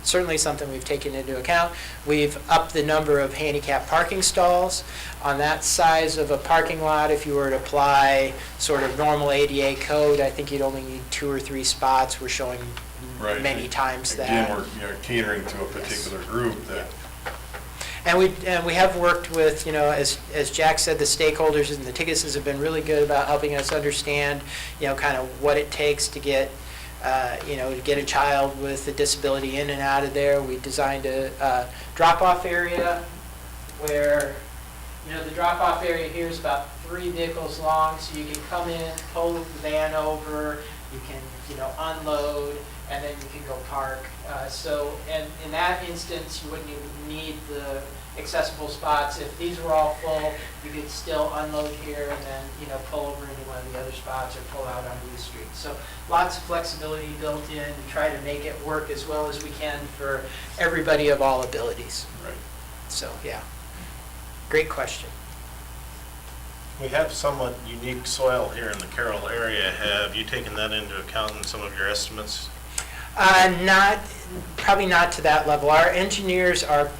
Certainly something we've taken into account. We've upped the number of handicap parking stalls. On that size of a parking lot, if you were to apply sort of normal ADA code, I think you'd only need 2 or 3 spots. We're showing Right. many times that. Again, we're catering to a particular group that, And we have worked with, as Jack said, the stakeholders and the Tiggises have been really good about helping us understand, kind of what it takes to get, to get a child with a disability in and out of there. We designed a drop-off area where, the drop-off area here is about 3 vehicles long, so you can come in, pull the van over, you can, unload, and then you can go park. And in that instance, you wouldn't even need the accessible spots. If these were all full, you could still unload here and then, pull over into one of the other spots or pull out onto the street. So lots of flexibility built in to try to make it work as well as we can for everybody of all abilities. right. So, yeah. Great question. We have somewhat unique soil here in the Carroll area. Have you taken that into account in some of your estimates? Probably not to that level. Our engineers are,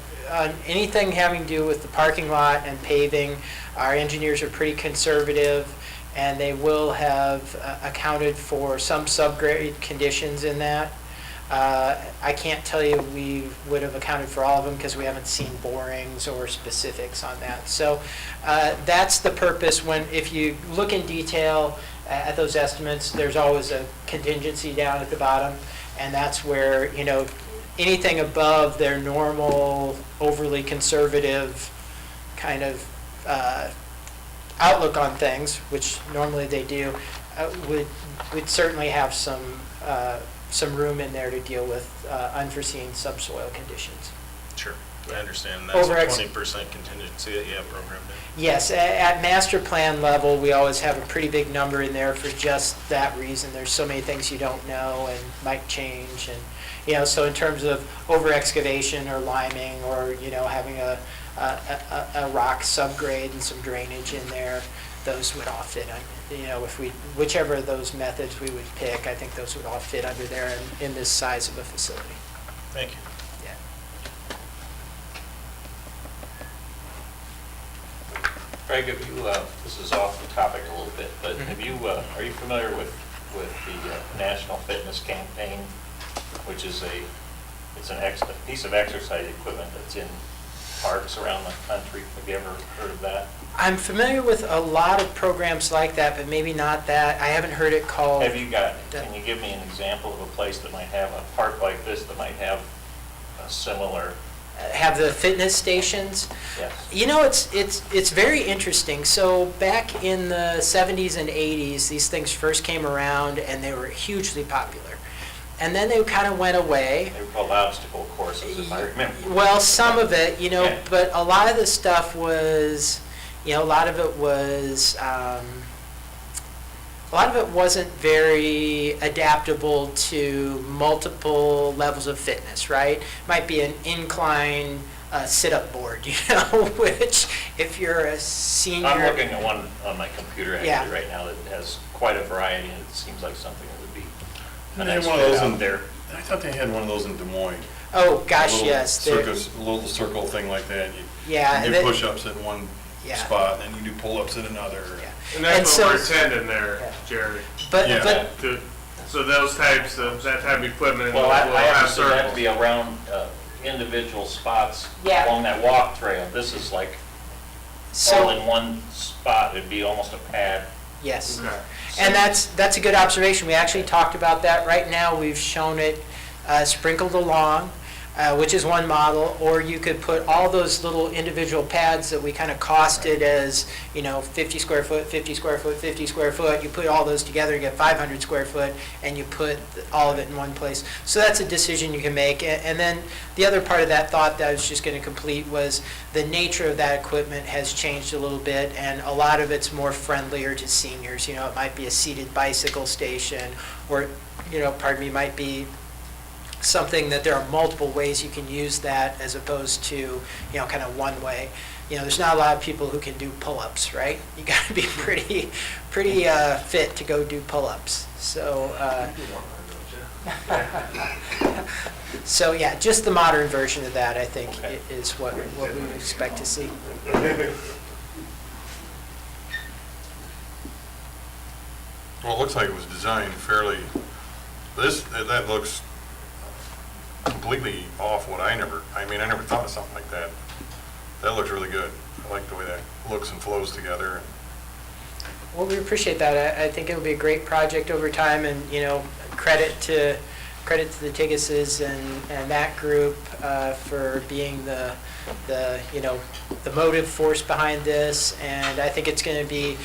anything having to do with the parking lot and paving, our engineers are pretty conservative, and they will have accounted for some subgrade conditions in that. I can't tell you we would have accounted for all of them because we haven't seen borings or specifics on that. So that's the purpose. If you look in detail at those estimates, there's always a contingency down at the bottom. And that's where, anything above their normal, overly conservative kind of outlook on things, which normally they do, would certainly have some room in there to deal with unforeseen subsoil conditions. Sure. I understand that's a Over- 20% contingency that you have programmed in. Yes, at master plan level, we always have a pretty big number in there for just that reason. There's so many things you don't know and might change, and so in terms of over excavation or liming or having a rock subgrade and some drainage in there, those would all fit. Whichever of those methods we would pick, I think those would all fit under there in this size of a facility. Thank you. Yeah. Craig, have you, this is off the topic a little bit, but have you, are you familiar with the National Fitness Campaign, which is it's a piece of exercise equipment that's in parks around the country? Have you ever heard of that? I'm familiar with a lot of programs like that, but maybe not that. I haven't heard it called. Can you give me an example of a place that might have a park like this that might have a similar? Have the fitness stations? Yes. It's very interesting. So back in the 70s and 80s, these things first came around and they were hugely popular. And then they kind of went away. They were called obstacle courses, if I remember. Well, some of it, Yeah. but a lot of the stuff was, a lot of it wasn't very adaptable to multiple levels of fitness, right? Might be an incline sit-up board, which if you're a senior. I'm looking at one on my computer actually Yeah. right now that has quite a variety, and it seems like something that would be a They had nice one of fit those out in there. I thought they had one of those in Des Moines. Oh, gosh, A little yes. they're- circus, a little circle thing like that. Yeah, You that- do push-ups at one Yeah. spot, and then you do pull-ups at another. Yeah. And that's so- what we're intending there, Yeah. Jerry. But, Yeah. but So those types of, that type of equipment will Well, I have understood that to circles. be around individual spots Yeah. along that walk trail. This is like all so, in one spot. It'd be almost a pad. yes. Okay. And that's a good observation. We actually talked about that. Right now, we've shown it sprinkled along, which is one model, or you could put all those little individual pads that we kind of costed as, 50 square foot, 50 square foot, 50 square foot. You put all those together, you get 500 square foot, and you put all of it in one place. So that's a decision you can make. And then the other part of that thought that I was just going to complete was the nature of that equipment has changed a little bit, and a lot of it's more friendlier to seniors. It might be a seated bicycle station, or, might be something that there are multiple ways you can use that as opposed to, kind of one way. There's not a lot of people who can do pull-ups, right? You got to be pretty fit to go do pull-ups. So, so yeah, just the modern version of that, I think, is what we would expect to see. Well, it looks like it was designed fairly, that looks completely off what I never thought of something like that. That looks really good. I like the way that looks and flows together. Well, we appreciate that. I think it'll be a great project over time, and, credit to the Tiggises and that group for being the motive force behind this. And I think it's going to be,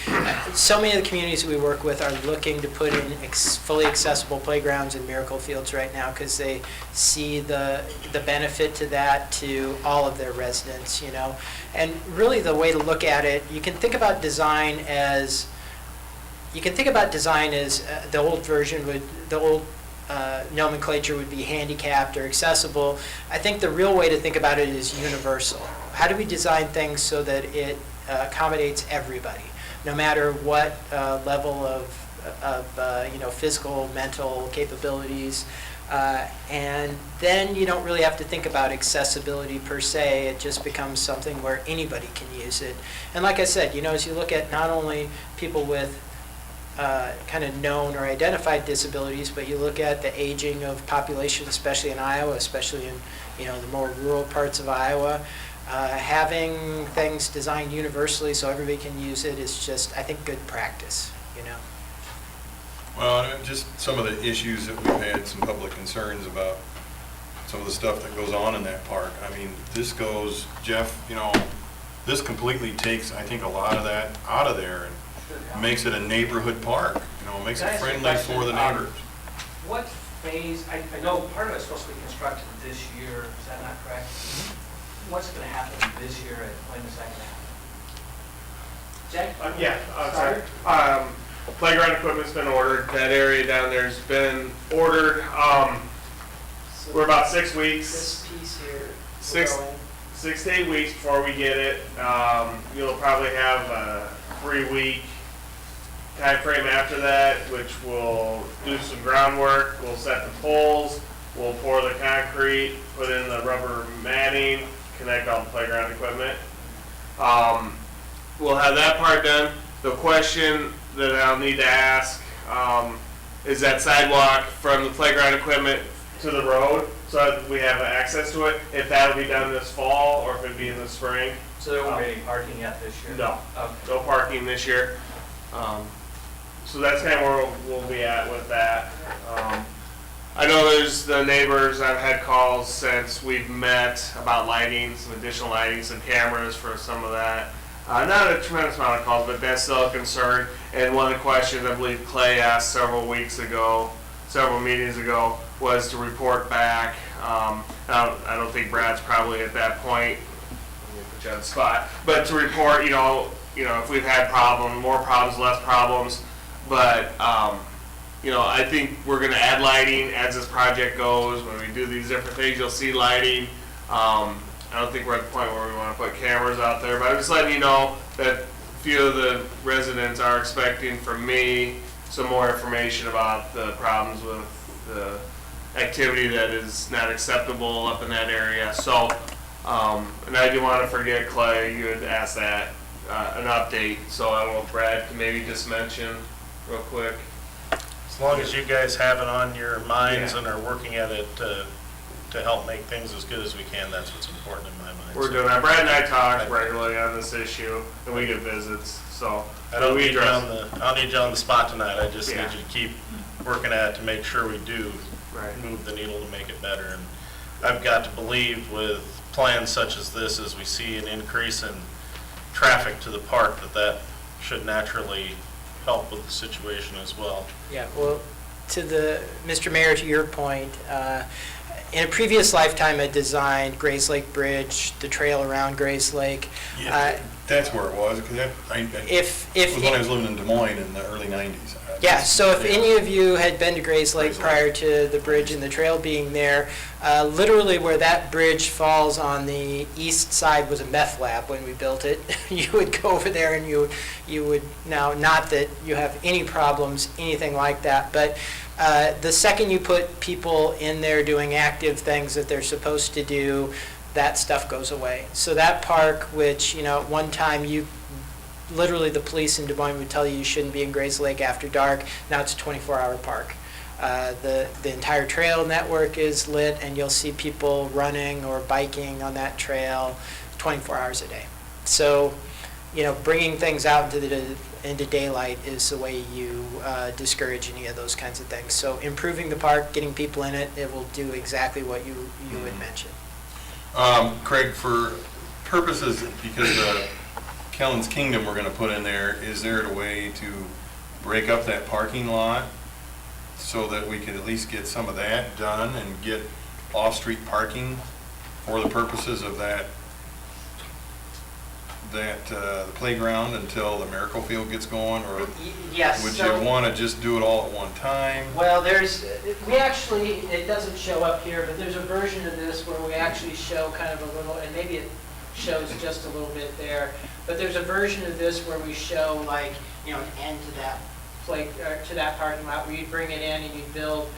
so many of the communities we work with are looking to put in fully accessible playgrounds and miracle fields right now because they see the benefit to that to all of their residents, And really the way to look at it, you can think about design as the old version the old nomenclature would be handicapped or accessible. I think the real way to think about it is universal. How do we design things so that it accommodates everybody, no matter what level of physical, mental capabilities? And then you don't really have to think about accessibility per se. It just becomes something where anybody can use it. And like I said, as you look at not only people with kind of known or identified disabilities, but you look at the aging of population, especially in Iowa, especially in the more rural parts of Iowa, having things designed universally so everybody can use it is just, I think, good practice. Well, and just some of the issues that we've had, some public concerns about some of the stuff that goes on in that park. I mean, this goes, Jeff, this completely takes, I think, a lot of that out of there and makes it a neighborhood park, makes it friendly for the neighbors. What phase, I know part of it's supposed to be constructed this year, is that not correct? What's going to happen this year and when is that going to happen? Jack? Yeah, sorry. Playground equipment's been ordered. That area down there's been ordered. We're about 6 weeks. This piece here. 6 to 8 weeks before we get it. You'll probably have a 3-week time frame after that, which will do some groundwork. We'll set the poles. We'll pour the concrete, put in the rubber matting, connect all the playground equipment. We'll have that part done. The question that I'll need to ask is that sidewalk from the playground equipment to the road, so that we have access to it, if that'll be done this fall or if it'll be in the spring. So there won't be any parking yet this year? No, Okay. no parking this year. So that's kind of where we'll be at with that. I know there's the neighbors, I've had calls since we've met about lighting, some additional lighting, some cameras for some of that. Not a tremendous amount of calls, but that's still a concern. And one of the questions I believe Clay asked several meetings ago, was to report back. I don't think Brad's probably at that point. Let me put you on the spot. But to report, if we've had more problems, less problems. But I think we're going to add lighting as this project goes. When we do these different things, you'll see lighting. I don't think we're at the point where we want to put cameras out there, but I'm just letting you know that a few of the residents are expecting from me some more information about the problems with the activity that is not acceptable up in that area. So, and I do want to forget, Clay, you had asked that, an update. So I don't know if Brad can maybe just mention real quick. As long as you guys have it on your minds and are working at it to help make things as good as we can, that's what's important in my mind. We're doing that. Brad and I talk regularly on this issue, and we get visits, so. I don't we need you address- I'll need you on the spot tonight, I just need Yeah. you to keep working at it to make sure we do Right. move the needle to make it better. And I've got to believe with plans such as this, as we see an increase in traffic to the park, that should naturally help with the situation as well. Yeah, well, Mr. Mayor, to your point, in a previous lifetime, I designed Grays Lake Bridge, the trail around Grays Lake. That's where it was, because If it was when I was living in Des Moines in the early 90s. Yeah, so if any of you had been to Grays Lake prior to the bridge and the trail being there, literally where that bridge falls on the east side was a meth lab when we built it. You would go over there and you would, now, not that you have any problems, anything like that, but the second you put people in there doing active things that they're supposed to do, that stuff goes away. So that park, which, at one time literally the police in Des Moines would tell you shouldn't be in Grays Lake after dark. Now it's a 24-hour park. The entire trail network is lit, and you'll see people running or biking on that trail 24 hours a day. So, bringing things out into daylight is the way you discourage any of those kinds of things. So improving the park, getting people in it, it will do exactly what you had mentioned. Craig, for purposes, because the Kellen's Kingdom we're going to put in there, is there a way to break up that parking lot so that we could at least get some of that done and get off-street parking for the purposes of that the playground until the Miracle Field gets going, or Yes. would you want to just do it all at one time? Well, it doesn't show up here, but there's a version of this where we actually show kind of a little, and maybe it shows just a little bit there, but there's a version of this where we show like, an end to that parking lot, where you'd bring it in and you'd build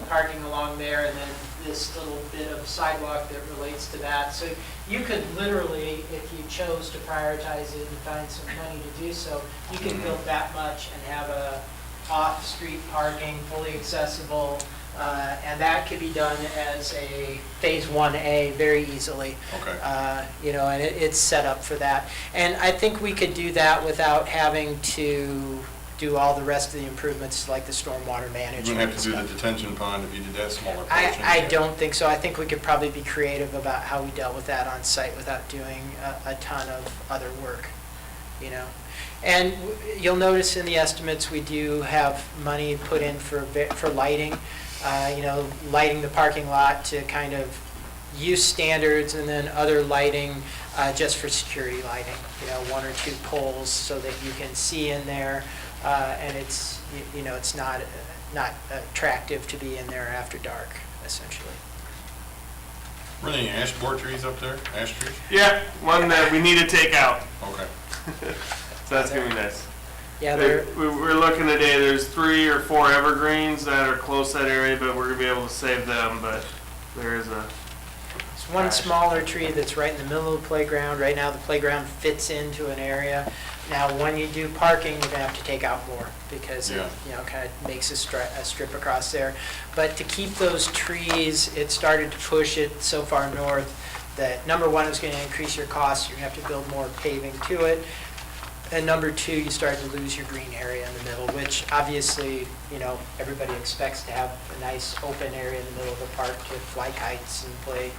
parking along there, and then this little bit of sidewalk that relates to that. So you could literally, if you chose to prioritize it and find some money to do so, you could build that much and have a off-street parking, fully accessible, and that could be done as a Phase 1A very easily. Okay. And it's set up for that. And I think we could do that without having to do all the rest of the improvements like the stormwater management. You wouldn't have to do and the stuff. detention pond if you did that smaller portion. I don't think so. I think we could probably be creative about how we dealt with that on site without doing a ton of other work, And you'll notice in the estimates, we do have money put in for lighting, lighting the parking lot to kind of use standards, and then other lighting just for security lighting, 1 or 2 poles so that you can see in there, and it's, it's not attractive to be in there after dark, essentially. Were there any ash borer trees up there? Ash trees? Yeah, one that we need to take out, Okay. so that's gonna be nice. Yeah, We're looking today, there's 3 or 4 evergreens that are close to that area, but we're gonna be able to save them, but there is there's one smaller tree that's right in the middle of the playground. Right now, the playground fits into an area. Now, when you do parking, you're gonna have to take out more, because it, kind of makes a strip across there. But to keep those trees, it started to push it so far north that, number one, it's gonna increase your costs. You're gonna have to build more paving to it. And number 2, you start to lose your green area in the middle, which obviously, everybody expects to have a nice open area in the middle of the park to fly kites and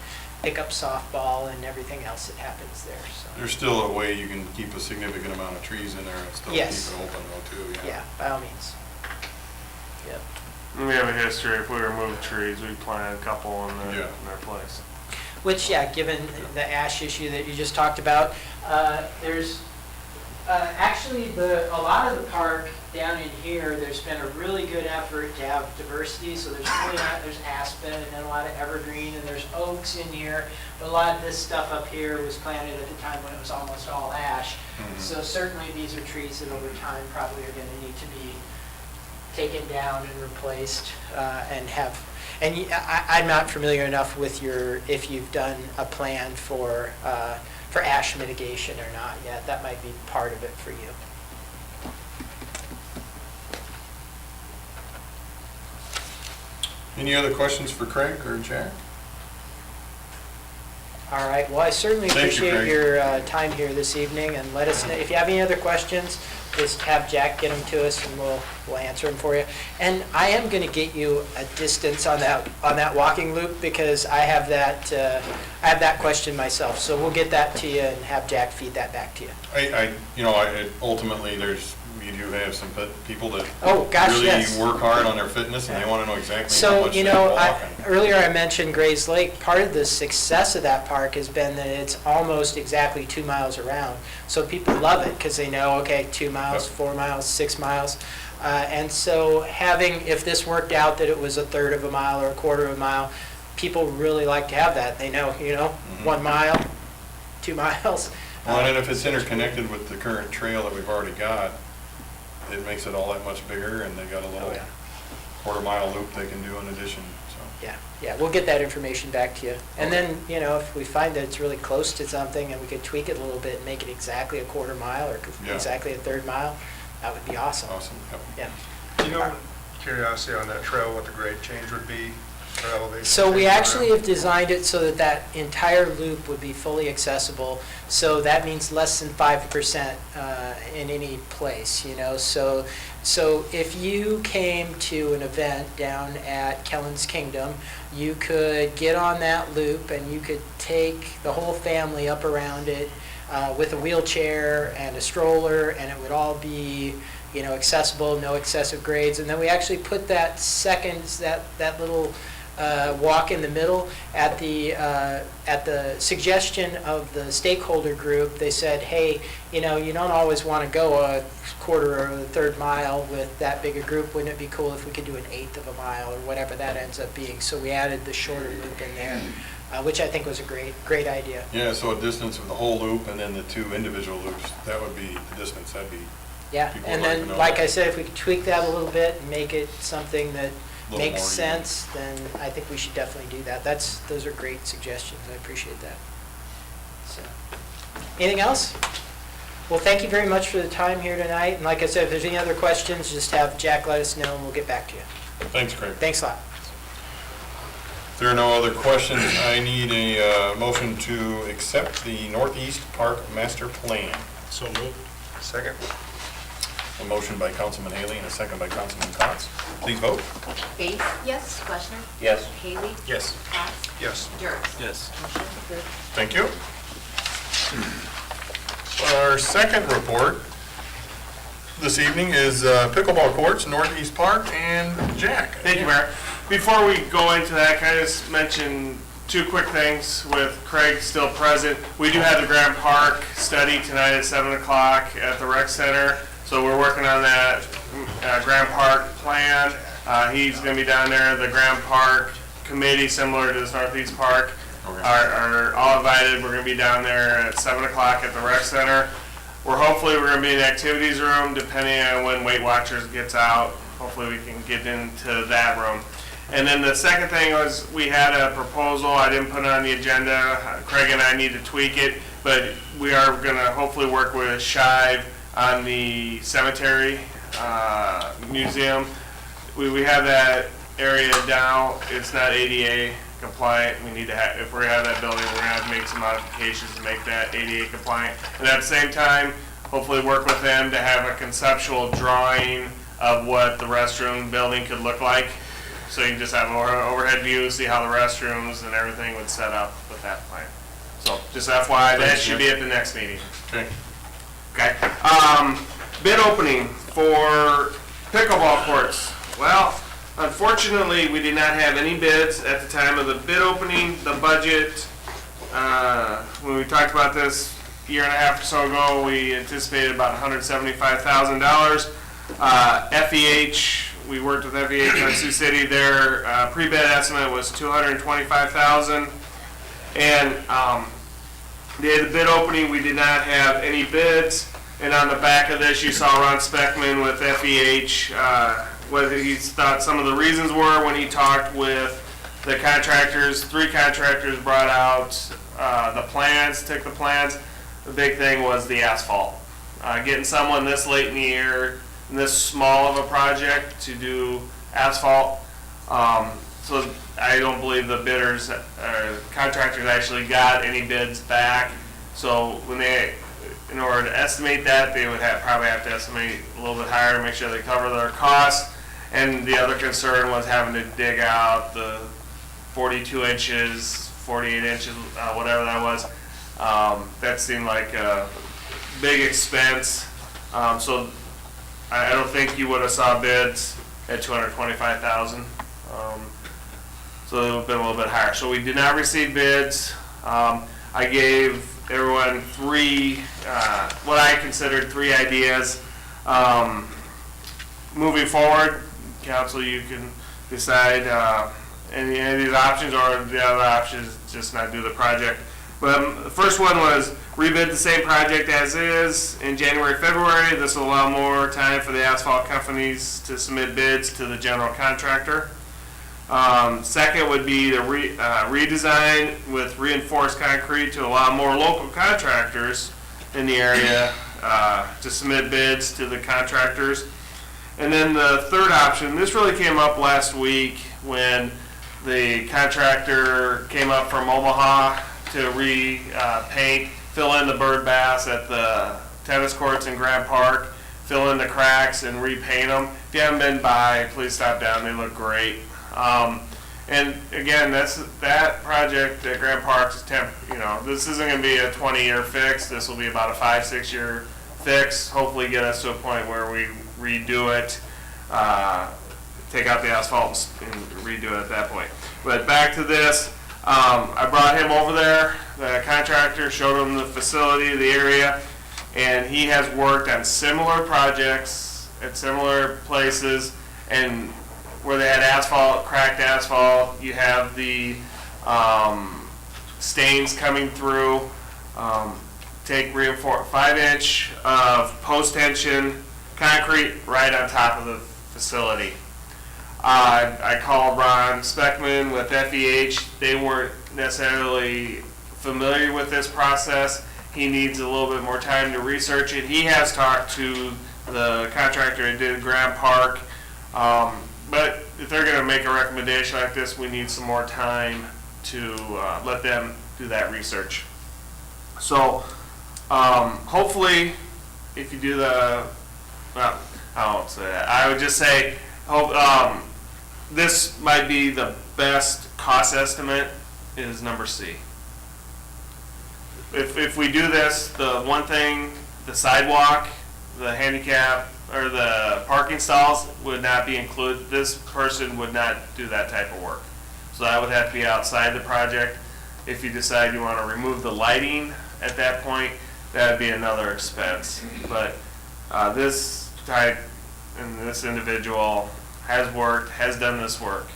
pick up softball and everything else that happens there, so. There's still a way you can keep a significant amount of trees in there and still keep Yes. it open though, too, Yeah, by all means. Yep. We have a history, if we remove trees, we plant a couple in Yeah. their place. Which, given the ash issue that you just talked about, there's actually a lot of the park down in here, there's been a really good effort to have diversity. So there's aspen and then a lot of evergreen, and there's oaks in here. But a lot of this stuff up here was planted at the time when it was almost all ash. Mm-hmm. So certainly these are trees that over time probably are going to need to be taken down and replaced I'm not familiar enough with if you've done a plan for ash mitigation or not yet. That might be part of it for you. Any other questions for Craig or Jack? All right, well, I certainly Thank you, appreciate Craig. your time here this evening, and let us know, if you have any other questions, just have Jack get them to us, and we'll answer them for you. And I am going to get you a distance on that walking loop, because I have that question myself, so we'll get that to you and have Jack feed that back to you. Ultimately, we do have some people that Oh, gosh, yes. really work hard on their fitness, and they want to know exactly how So, much they walk. earlier I mentioned Grays Lake. Part of the success of that park has been that it's almost exactly 2 miles around. So people love it because they know, okay, 2 miles, Yep. 4 miles, 6 miles. And so if this worked out that it was a third of a mile or a quarter of a mile, people really like to have that. They know, 1 mile, 2 miles. Well, and if it's interconnected with the current trail that we've already got, it makes it all that much bigger, and they got a little Oh, yeah. quarter-mile loop they can do in addition, so. Yeah, we'll get that information back to you. And then, if we find that it's really close to something and we could tweak it a little bit and make it exactly a quarter mile or Yeah. exactly a third mile, that would be awesome. Awesome, yep. Yeah. Do you know, curiosity on that trail, what the grade change would be or elevation? So we change actually around? have designed it so that that entire loop would be fully accessible. So that means less than 5% in any place, So if you came to an event down at Kellen's Kingdom, you could get on that loop and you could take the whole family up around it with a wheelchair and a stroller, and it would all be accessible, no excessive grades. And then we actually put that that little walk in the middle at the suggestion of the stakeholder group. They said, hey, you don't always want to go a quarter or a third mile with that big a group. Wouldn't it be cool if we could do an eighth of a mile or whatever that ends up being? So we added the shorter loop in there, which I think was a great idea. Yeah, so a distance of the whole loop and then the 2 individual loops, that would be the distance, that'd be, Yeah, People and would like then, to know like that. I said, if we could tweak that a little bit and make it something that Little makes more sense, then I think we should definitely do that. Those are great suggestions. I appreciate that. So, anything else? Well, thank you very much for the time here tonight. And like I said, if there's any other questions, just have Jack let us know and we'll get back to you. thanks, Craig. Thanks a lot. If there are no other questions, I need a motion to accept the Northeast Park Master Plan. So moved. Second? A motion by Councilman Haley and a second by Councilman Cox. Please vote. Bates? Yes. Fleischner? Yes. Haley? Yes. Cox? Yes. Jerks? Yes. Motion approved. Thank you. Our second report this evening is pickleball courts, Northeast Park, and Jack. Thank you, Mayor. Before we go into that, can I just mention 2 quick things with Craig still present? We do have the Grand Park study tonight at 7 o'clock at the rec center, so we're working on that Grand Park plan. He's going to be down there. The Grand Park committee, similar to this Northeast Park, Okay. are all invited. We're going to be down there at 7 o'clock at the rec center. We're going to be in the activities room, depending on when Weight Watchers gets out. Hopefully we can get into that room. And then the second thing was, we had a proposal. I didn't put it on the agenda. Craig and I need to tweak it, but we are going to hopefully work with Shive on the cemetery museum. We have that area down. It's not ADA compliant. We need to have, if we're gonna have that building, we're gonna have to make some modifications to make that ADA compliant. And at the same time, hopefully work with them to have a conceptual drawing of what the restroom building could look like. So you can just have an overhead view, see how the restrooms and everything would set up with that plan. So just FYI, that should be at the next meeting. Okay. Okay. Bid opening for pickleball courts. Well, unfortunately, we did not have any bids at the time of the bid opening. The budget, when we talked about this a year and a half or so ago, we anticipated about $175,000. FEH, we worked with FEH in Sioux City. Their pre-bid estimate was $225,000. And the day of the bid opening, we did not have any bids. And on the back of this, you saw Ron Speckman with FEH, what he thought some of the reasons were when he talked with the contractors. 3 contractors brought out the plans, took the plans. The big thing was the asphalt. Getting someone this late in the year, this small of a project to do asphalt. So I don't believe the bidders, contractors actually got any bids back. So when they, in order to estimate that, they would probably have to estimate a little bit higher to make sure they cover their costs. And the other concern was having to dig out the 42 inches, 48 inches, whatever that was. That seemed like a big expense. So I don't think you would have saw bids at $225,000. So it would have been a little bit higher. So we did not receive bids. I gave everyone three, what I considered three ideas. Moving forward, council, you can decide any of these options, or the other option is just not do the project. But the first one was rebid the same project as is in January, February. This will allow more time for the asphalt companies to submit bids to the general contractor. Second would be the redesign with reinforced concrete to allow more local contractors in the area to submit bids to the contractors. And then the third option, this really came up last week when the contractor came up from Omaha to repaint, fill in the bird baths at the tennis courts in Grant Park, fill in the cracks and repaint them. If you haven't been by, please stop down. They look great. And again, that project at Grant Park is this isn't going to be a 20-year fix. This will be about a 5-6 year fix. Hopefully, get us to a point where we redo it, take out the asphalt and redo it at that point. But back to this. I brought him over there, the contractor, showed him the facility, the area, and he has worked on similar projects at similar places, and where they had asphalt, cracked asphalt, you have the stains coming through. Take reinforced 5-inch of post-tension concrete right on top of the facility. I called Ron Speckman with FEH. They weren't necessarily familiar with this process. He needs a little bit more time to research it. He has talked to the contractor that did Grant Park. But if they're going to make a recommendation like this, we need some more time to let them do that research. So hopefully, if you do I won't say that. I would just say, this might be the best cost estimate is number C. If we do this, the one thing, the sidewalk, the handicap, or the parking stalls would not be included. This person would not do that type of work. So that would have to be outside the project. If you decide you want to remove the lighting at that point, that would be another expense. But this type and this individual has worked, has done this work.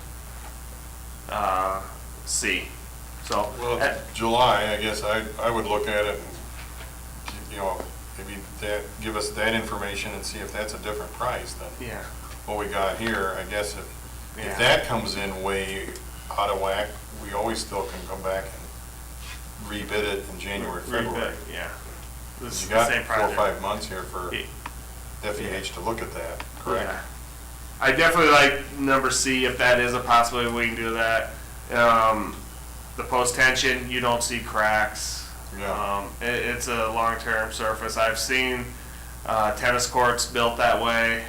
C. So Well, July, I guess I would look at it, and, maybe give us that information and see if that's a different price than yeah. what we got here. I guess Yeah. if that comes in way out of whack, we always still can come back and rebid it in January, February. Yeah. This is You the got same 4 or project. 5 months here for Yeah. FEH to look at that, correct? Yeah. I definitely like number C, if that is a possibility, we can do that. The post-tension, you don't see cracks. Yeah. It's a long-term surface. I've seen tennis courts built that way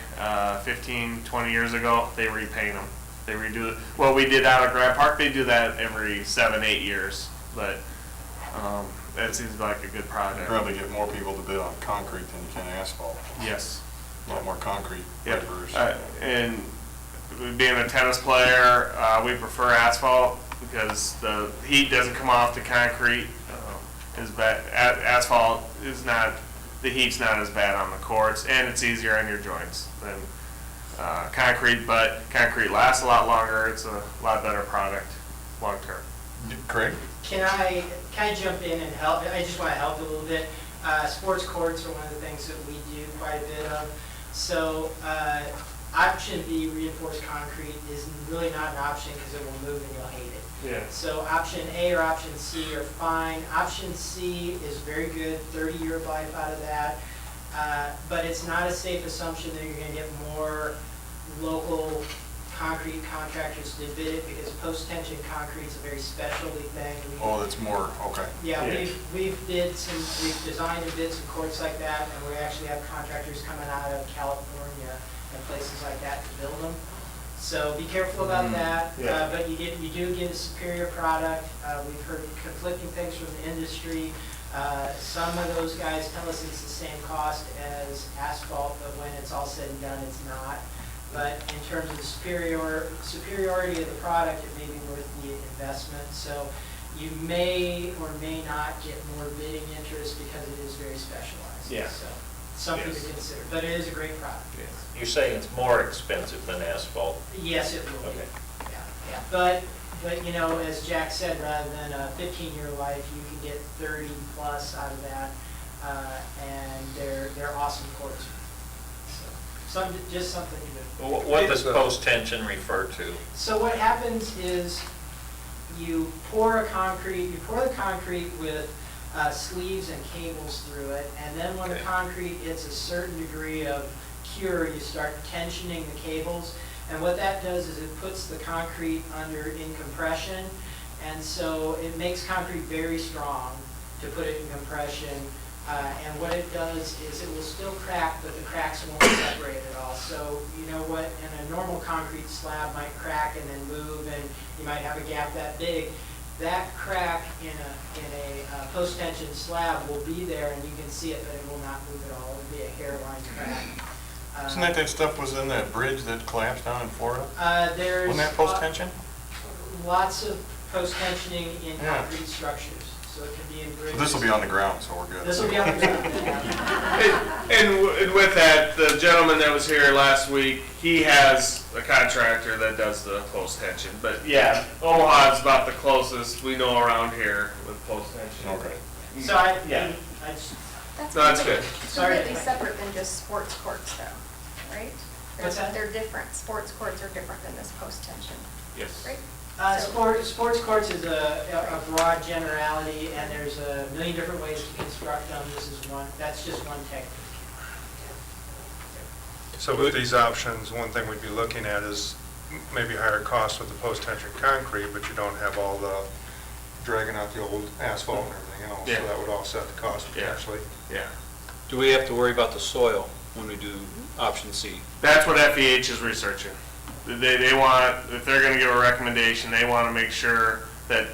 15, 20 years ago. They repaint them. They redo it. Well, we did out at Grant Park. They do that every 7, 8 years. But that seems like a good project. Probably get more people to bid on concrete than you can asphalt. Yes. A lot more concrete Yep. laborers. And being a tennis player, we prefer asphalt because the heat doesn't come off the concrete. Is bad. Asphalt is not, the heat's not as bad on the courts, and it's easier on your joints than concrete, but concrete lasts a lot longer. It's a lot better product long term. Craig? Can I jump in and help? I just want to help a little bit. Sports courts are one of the things that we do quite a bit of. So option B, reinforced concrete, is really not an option because it will move and you'll hate it. Yeah. So option A or option C are fine. Option C is very good, 30-year life out of that. But it's not a safe assumption that you're going to get more local concrete contractors to bid it because post-tension concrete's a very specialty thing. Oh, that's more, okay. Yeah, we've designed and bid some courts like that, and we actually have contractors coming out of California and places like that to build them. So be careful about that, but you do get a superior product. We've heard conflicting things from the industry. Some of those guys tell us it's the same cost as asphalt, but when it's all said and done, it's not. But in terms of the superiority of the product, it may be worth the investment. So you may or may not get more bidding interest because it is very specialized. Yeah. So something to consider, but it is a great product. You're saying it's more expensive than asphalt? Yes, it will be. Okay. Yeah. But you know, as Jack said, rather than a 15-year life, you can get 30 plus out of that, and they're awesome courts. So just something to do. What does post-tension refer to? So what happens is you pour the concrete with sleeves and cables through it, and then when the concrete hits a certain degree of cure, you start tensioning the cables. And what that does is it puts the concrete in compression, and so it makes concrete very strong to put it in compression. And what it does is it will still crack, but the cracks won't separate at all. So you know what, in a normal concrete slab might crack and then move, and you might have a gap that big. That crack in a post-tension slab will be there, and you can see it, but it will not move at all. It will be a hairline crack. Isn't that stuff was in that bridge that collapsed down in Florida? There's Wasn't that post-tension? lots of post-tensioning in Yeah. concrete structures, so it can be in bridges. This will be on the ground, so we're good. This will be on the ground. And with that, the gentleman that was here last week, he has a contractor that does the post-tension. But yeah, Omaha's about the closest we know around here with post-tension. Okay. So I No, that's good. Sorry. Completely separate than just sports courts though, right? What's that? They're different. Sports courts are different than this post-tension, Yes. right? Sports courts is a broad generality, and there's a million different ways to construct them. This is one, that's just one technique. So with these options, one thing we'd be looking at is maybe higher costs with the post-tension concrete, but you don't have all the dragging out the old asphalt and everything else. Yeah. So that would offset the cost potentially. Yeah. Do we have to worry about the soil when we do option C? That's what FEH is researching. They want, if they're gonna give a recommendation, they wanna make sure that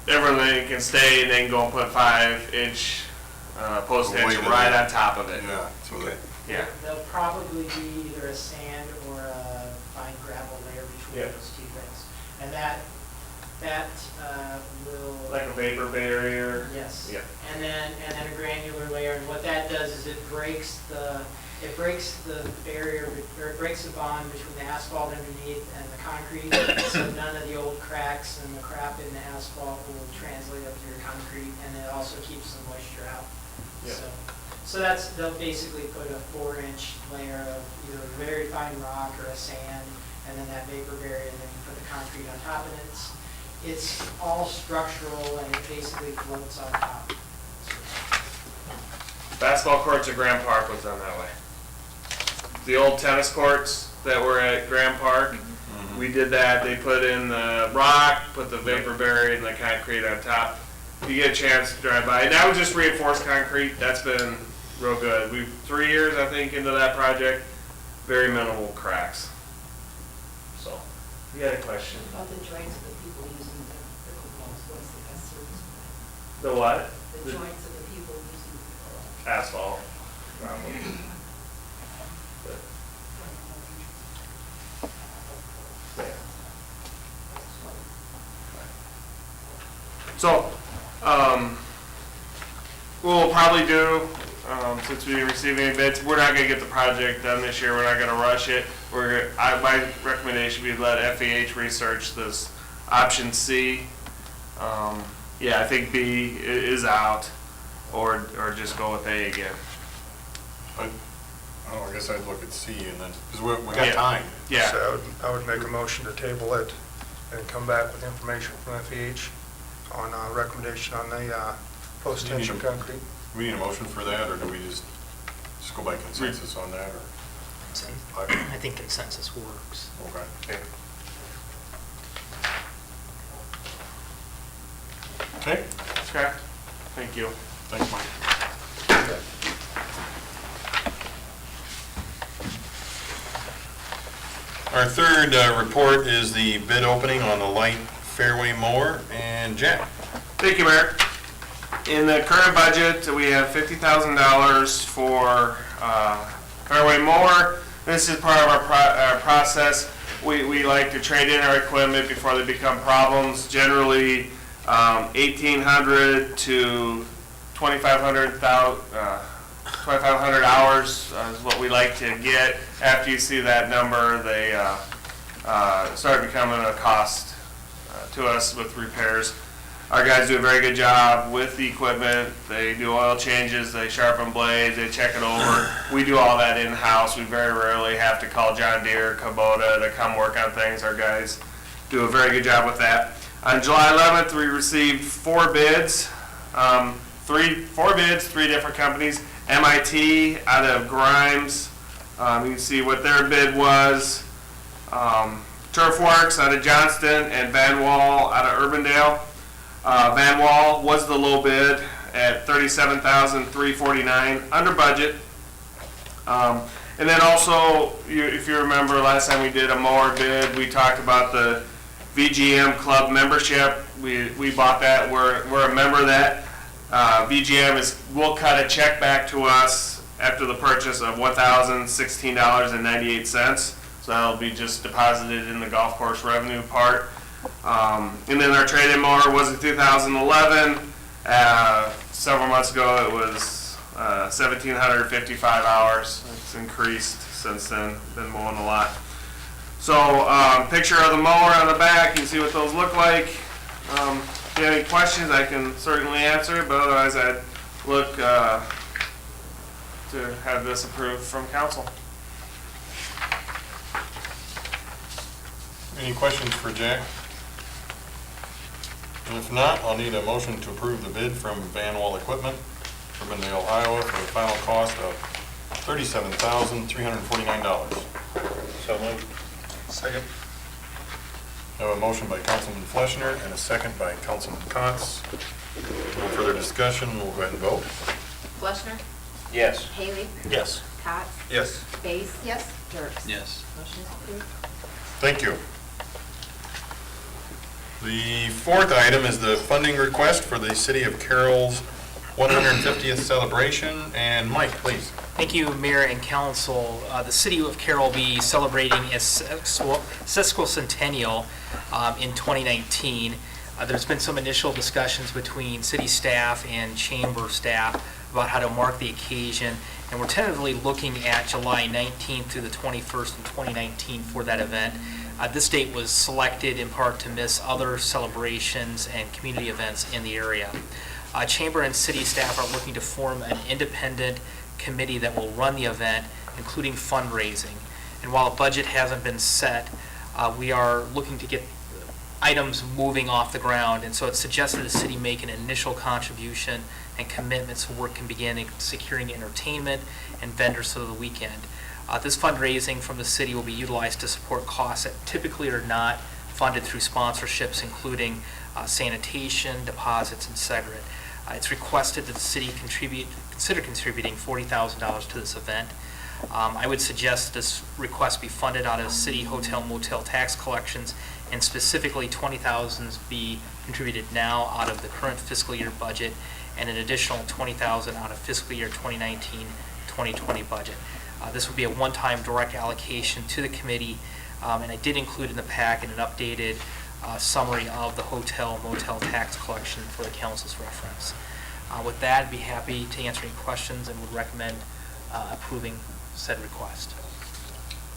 everything can stay, and they can go and put 5-inch post-tension Weighted right it. on top of it. Yeah, so that, Yeah. There'll probably be either a sand or a fine gravel layer between Yeah. those two things. And that will... Like a vapor barrier. Yes. Yeah. And then a granular layer, and what that does is it breaks the barrier, or it breaks the bond between the asphalt underneath and the concrete, so none of the old cracks and the crap in the asphalt will translate up to your concrete, and it also keeps the moisture out. Yeah. So they'll basically put a 4-inch layer of either very fine rock or a sand, and then that vapor barrier, and then you put the concrete on top, and it's all structural, and it basically floats on top. Basketball courts at Grand Park was done that way. The old tennis courts that were at Grand Park, we did that. They put in the rock, put the vapor barrier and the concrete on top. If you get a chance to drive by, and that was just reinforced concrete. That's been real good. We've 3 years, I think, into that project. Very minimal cracks. So, you got a question? About the joints of the people using the pickleballs, what's the best service for The what? them? The joints of the people using the Asphalt. Probably. So, we'll probably do, since we didn't receive any bids, we're not gonna get the project done this year, we're not gonna rush it. My recommendation would be let FEH research this option C. Yeah, I think B is out, or just go with A again. I guess I'd look at C and then, because we got Yeah. time. Yeah. So I would make a motion to table it and come back with information from FEH on a recommendation on the post-tension concrete. We need a motion for that, or do we just go by consensus on that, or? So Okay. I think consensus works. Okay. Okay, Okay, thank you. thanks, Mike. Our third report is the bid opening on the light fairway mower, and Jack. Thank you, Mayor. In the current budget, we have $50,000 for fairway mower. This is part of our process. We like to trade in our equipment before they become problems. Generally, 1,800 to 2,500 hours is what we like to get. After you see that number, they start becoming a cost to us with repairs. Our guys do a very good job with the equipment. They do oil changes, they sharpen blades, they check it over. We do all that in-house. We very rarely have to call John Deere, Kubota to come work on things. Our guys do a very good job with that. On July 11th, we received 4 bids. 4 bids, 3 different companies. MIT out of Grimes. You can see what their bid was. Turfworks out of Johnston and Van Wall out of Urbandale. Van Wall was the low bid at $37,349, under budget. And then also, if you remember last time we did a mower bid, we talked about the VGM club membership. We bought that. We're a member of that. VGM will cut a check back to us after the purchase of $1,016.98. So that'll be just deposited in the golf course revenue part. And then our trade-in mower was in 2011. Several months ago, it was 1,755 hours. It's increased since then. Been mowing a lot. So, picture of the mower on the back. You can see what those look like. If you have any questions, I can certainly answer, but otherwise I'd look to have this approved from council. Any questions for Jack? And if not, I'll need a motion to approve the bid from Van Wall Equipment, Urbandale, Iowa, for a final cost of $37,349. So moved. Second. I have a motion by Councilman Fleischner and a second by Councilman Kotz. No further discussion, we'll go ahead and vote. Fleischner? Yes. Haley? Yes. Cots? Yes. Bates? Yes. Jerks? Yes. Motion is approved. Thank you. The fourth item is the funding request for the City of Carroll's 150th celebration. And Mike, please. Thank you, Mayor and Council. The City of Carroll will be celebrating its sesquicentennial in 2019. There's been some initial discussions between city staff and chamber staff about how to mark the occasion, and we're tentatively looking at July 19th through the 21st in 2019 for that event. This date was selected in part to miss other celebrations and community events in the area. Chamber and city staff are looking to form an independent committee that will run the event, including fundraising. And while a budget hasn't been set, we are looking to get items moving off the ground. And so it's suggested the city make an initial contribution and commitment so work can begin in securing entertainment and vendors for the weekend. This fundraising from the city will be utilized to support costs that typically are not funded through sponsorships, including sanitation, deposits, etc. It's requested that the city consider contributing $40,000 to this event. I would suggest this request be funded out of city hotel motel tax collections, and specifically $20,000 be contributed now out of the current fiscal year budget, and an additional $20,000 out of fiscal year 2019-2020 budget. This would be a one-time direct allocation to the committee, and I did include in the packet an updated summary of the hotel motel tax collection for the council's reference. With that, I'd be happy to answer any questions and would recommend approving said request.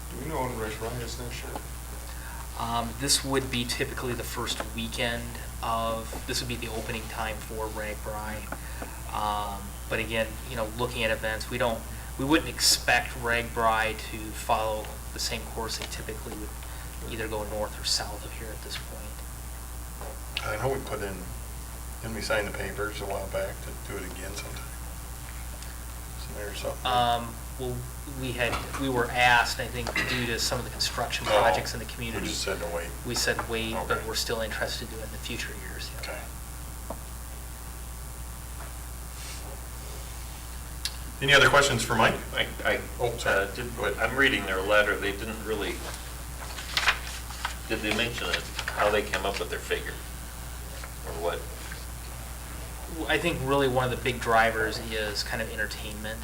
Do we know when Race Ryan is next year? This would be typically the first weekend this would be the opening time for RAGBRAI. But again, looking at events, we wouldn't expect RAGBRAI to follow the same course they typically would either go north or south of here at this point. I know we put in, didn't we sign the papers a while back to do it again sometime? Or something? well, we were asked, I think, due to some of the construction Oh, projects in the We community, just said to wait. we said wait, but Okay. we're still interested to do it in the future years. yeah. Okay. Any other questions for Mike? Oh, sorry. Go ahead. I'm reading their letter, they didn't really, did they mention it, how they came up with their figure? Or what? I think really one of the big drivers is kind of entertainment.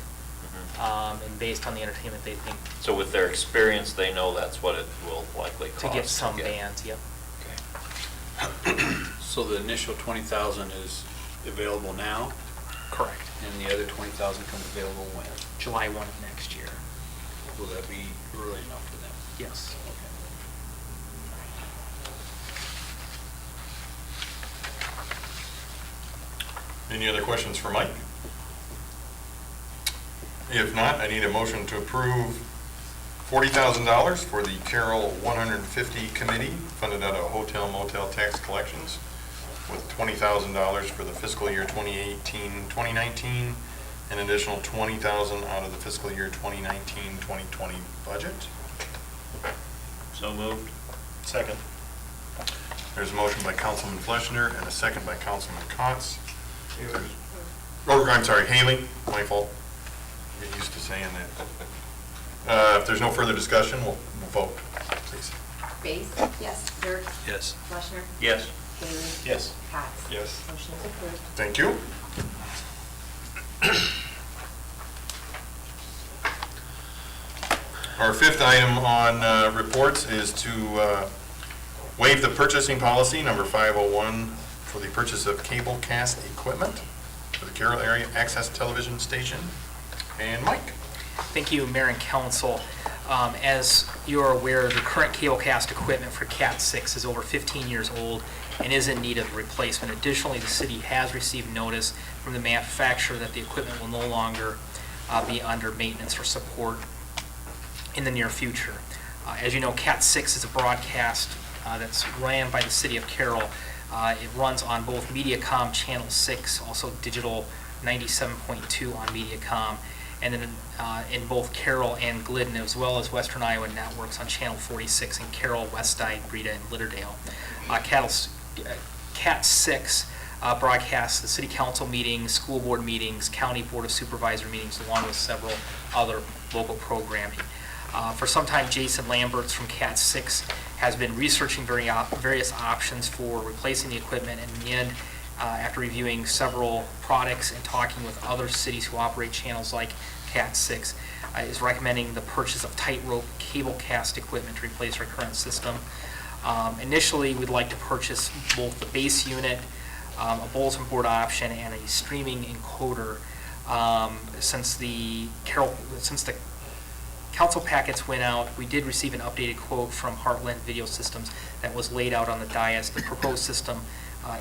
And based on the entertainment, they think So with their experience, they know that's what it will likely cost? to get some bands, yep. Okay. So the initial 20,000 is available now, Correct. and the other 20,000 comes available when? July 1 of next year. Will that be early enough for them? Yes. Any other questions for Mike? If not, I need a motion to approve $40,000 for the Carroll 150 Committee, funded out of hotel motel tax collections, with $20,000 for the fiscal year 2018-2019, an additional $20,000 out of the fiscal year 2019-2020 budget. So moved. Second. There's a motion by Councilman Fleischner and a second by Councilman Kotz. Oh, I'm sorry, Haley, my fault. Get used to saying that. If there's no further discussion, we'll vote, please. Bates? Yes. Dirk? Yes. Fleischner? Yes. Haley? Yes. Cots? Yes. Motion is approved. Thank you. Our fifth item on reports is to waive the purchasing policy, number 501, for the purchase of cable cast equipment for the Carroll Area Access Television Station. And Mike? Thank you, Mayor and Council. As you are aware, the current cable cast equipment for Cat 6 is over 15 years old and is in need of replacement. Additionally, the city has received notice from the manufacturer that the equipment will no longer be under maintenance or support in the near future. As you know, Cat 6 is a broadcast that's ran by the city of Carroll. It runs on both Mediacom Channel 6, also digital 97.2 on Mediacom, and then in both Carroll and Glidden, as well as Western Iowa Networks on Channel 46 in Carroll, Westide, Breda, and Litterdale. Cat 6 broadcasts the city council meetings, school board meetings, county board of supervisor meetings, along with several other local programming. For some time, Jason Lamberts from Cat 6 has been researching various options for replacing the equipment, and in the end, after reviewing several products and talking with other cities who operate channels like Cat 6, is recommending the purchase of tightrope cable cast equipment to replace our current system. Initially, we'd like to purchase both the base unit, a bulletin board option, and a streaming encoder. Since the council packets went out, we did receive an updated quote from Heartland Video Systems that was laid out on the dais. The proposed system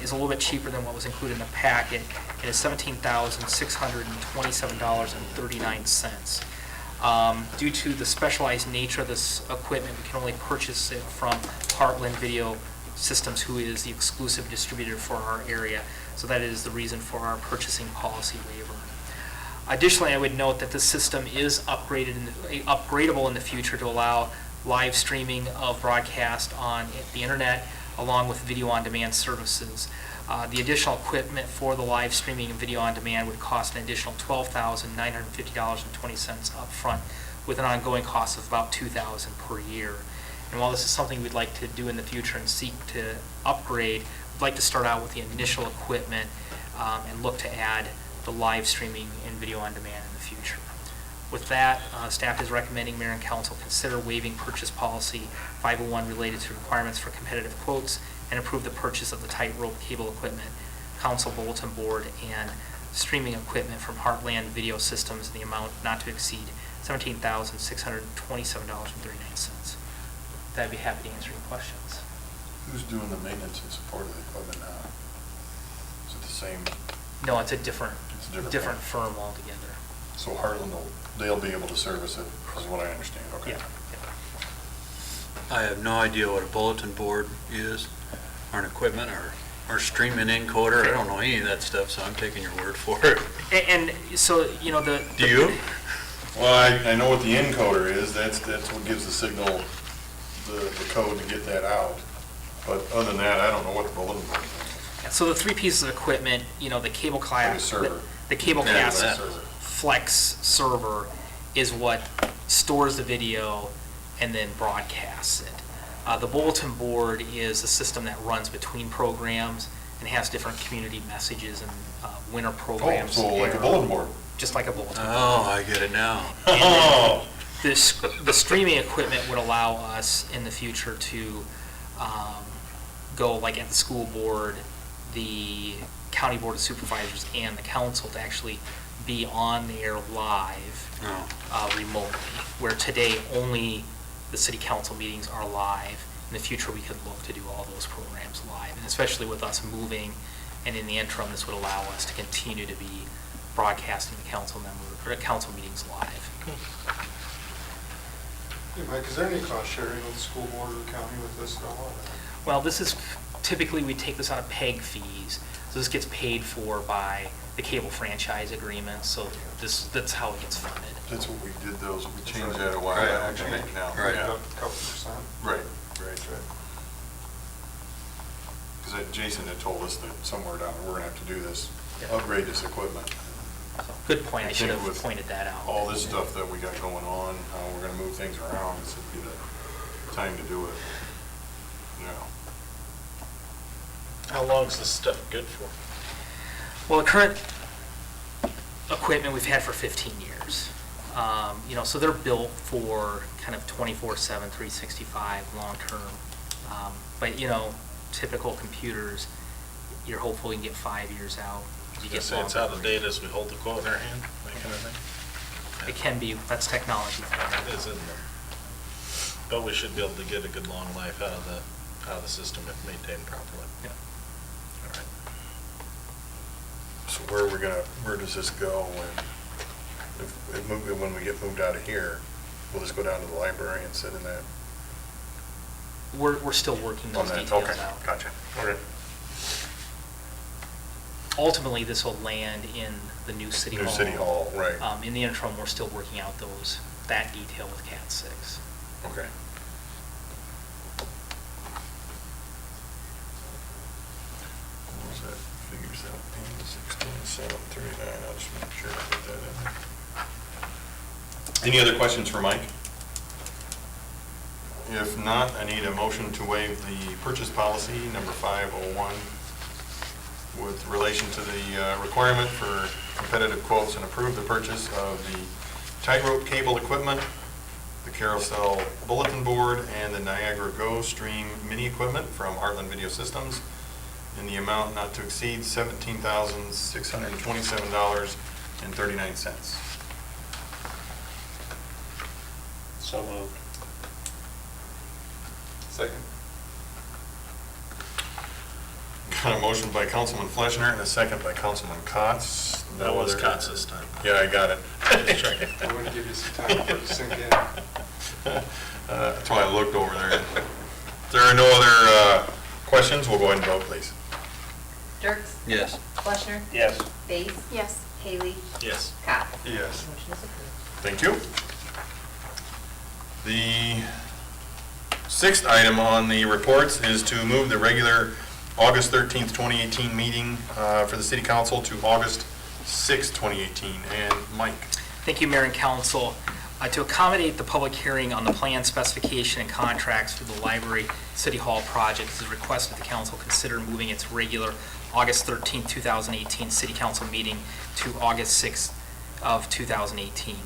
is a little bit cheaper than what was included in the packet. It is $17,627.39. Due to the specialized nature of this equipment, we can only purchase it from Heartland Video Systems, who is the exclusive distributor for our area. So that is the reason for our purchasing policy waiver. Additionally, I would note that the system is upgradable in the future to allow live streaming of broadcast on the internet, along with video on demand services. The additional equipment for the live streaming and video on demand would cost an additional $12,950.20 upfront, with an ongoing cost of about $2,000 per year. And while this is something we'd like to do in the future and seek to upgrade, we'd like to start out with the initial equipment and look to add the live streaming and video on demand in the future. With that, staff is recommending Mayor and Council consider waiving purchase policy 501 related to requirements for competitive quotes and approve the purchase of the tightrope cable equipment, council bulletin board, and streaming equipment from Heartland Video Systems in the amount not to exceed $17,627.39. I'd be happy to answer any questions. Who's doing the maintenance and support of the equipment now? Is it the same? No, it's a different different firm altogether. So Heartland, they'll be able to service it, is what I understand. Okay. Yeah. I have no idea what a bulletin board is, or an equipment, or streaming encoder. I don't know any of that stuff, so I'm taking your word for it. And so, you know, Do you? Well, I know what the encoder is, that's what gives the signal, the code to get that out. But other than that, I don't know what the bulletin board is. So the three pieces of equipment, the cable Like a class, server. the cable Yeah, cast that's server. flex server is what stores the video and then broadcasts it. The bulletin board is a system that runs between programs and has different community messages and winter Oh, programs. so like a air, bulletin board. Just like a bulletin board. Oh, I get it now. Oh, The streaming equipment would allow us in the future to go like at the school board, the county board of supervisors, and the council to actually be on the air live Oh. remotely, where today only the city council meetings are live. In the future, we could look to do all those programs live, and especially with us moving, and in the interim, this would allow us to continue to be broadcasting the council meetings live. Hey, Mike, is there any cost sharing with the school board or the county with this at all? Well, this is, typically, we take this out of PEG fees, so this gets paid for by the cable franchise agreement, so that's how it gets funded. that's what we did those, we changed that a while Right, back. okay. Now, Right. yeah. A couple percent. Right. Because Jason had told us that somewhere down there, we're gonna have to do this, upgrade this equipment. Good point, I I should think have with pointed that out. All this stuff that we got going on, how we're gonna move things around, this would be the time to do it. Yeah. How long's this stuff good for? Well, the current equipment we've had for 15 years. So they're built for kind of 24/7, 365, long-term. But, typical computers, you're hopeful you can get 5 years out. You You get say it's longer. out of date as we hold the quote in our hand, that kind of thing? It can be, that's technology. It is, isn't it? But we should be able to get a good long life out of the system if maintained properly. Yeah. All right. So where does this go when we get moved out of here? Will this go down to the library and sit in that? We're still working On those that, details okay, out. gotcha. Okay. Ultimately, this will land in the new city hall. New city hall, right. In the interim, we're still working out that detail with Cat 6. Okay. What was that? Figure 17, 16, 7, 39, I'll just make sure I put that in there. Any other questions for Mike? If not, I need a motion to waive the purchase policy number 501 with relation to the requirement for competitive quotes and approve the purchase of the tightrope cable equipment, the Carousel bulletin board, and the Niagara Go Stream mini equipment from Heartland Video Systems in the amount not to exceed $17,627.39. So moved. Second. Got a motion by Councilman Fleischner and a second by Councilman Kotz. That No was other- Cots this time. Yeah, I got it. Just checking. I want to give you some time for it to sink in. That's why I looked over there. If there are no other questions, we'll go ahead and vote, please. Dirks? Yes. Fleischner? Yes. Bates? Yes. Haley? Yes. Cox? Yes. Motion is approved. Thank you. The sixth item on the reports is to move the regular August 13th, 2018 meeting for the city council to August 6th, 2018. And Mike? Thank you, Mayor and Council. To accommodate the public hearing on the plan specification and contracts for the library city hall project, it is requested the council consider moving its regular August 13th, 2018 city council meeting to August 6th of 2018.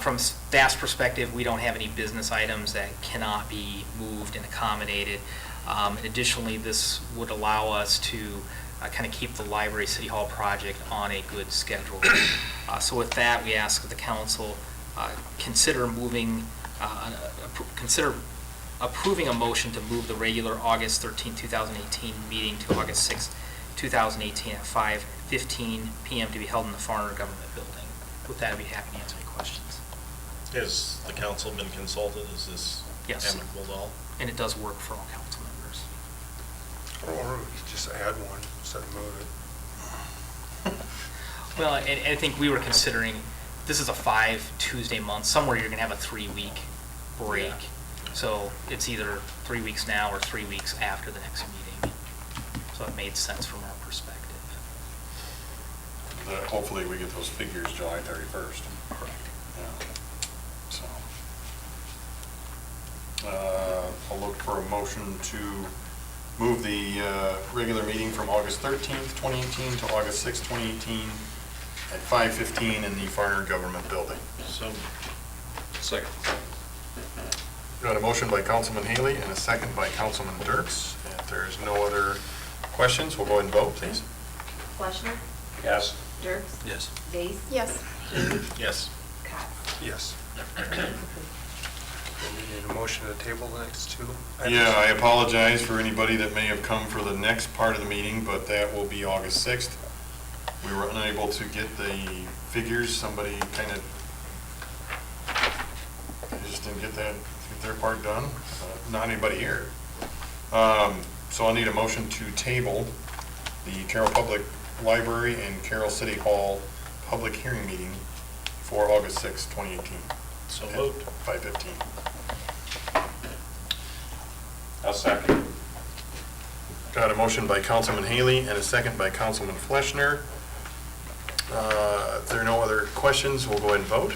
From staff's perspective, we don't have any business items that cannot be moved and accommodated. Additionally, this would allow us to kind of keep the library city hall project on a good schedule. So with that, we ask that the council consider approving a motion to move the regular August 13, 2018 meeting to August 6, 2018 at 5:15 PM to be held in the Farner Government Building. With that, I'd be happy to answer any questions. Has the council been consulted? Is this Yes. amicable to all? And it does work for all council members. Or we could just add one instead of move it. Well, and I think we were considering this is a 5 Tuesday month. Somewhere you're going to have a 3-week break. Yeah. So it's either 3 weeks now or 3 weeks after the next meeting. So it made sense from our perspective. Hopefully we get those figures July 31st. Correct. Yeah. So, I'll look for a motion to move the regular meeting from August 13th, 2018 to August 6th, 2018 at 5:15 in the Farner Government Building. So, Second. Got a motion by Councilman Haley and a second by Councilman Dirks. If there's no other questions, we'll go ahead and vote, please. Fleischner? Yes. Dirks? Yes. Base? Yes. Haley? yes. Cox? Yes. We need a motion to table the next two items. Yeah, I apologize for anybody that may have come for the next part of the meeting, but that will be August 6th. We were unable to get the figures. Somebody kind of, they just didn't get their part done. Not anybody here. So I need a motion to table the Carroll Public Library and Carroll City Hall public hearing meeting for August 6th, 2018. So at moved. 5:15. I'll second. Got a motion by Councilman Haley and a second by Councilman Fleischner. If there are no other questions, we'll go ahead and vote.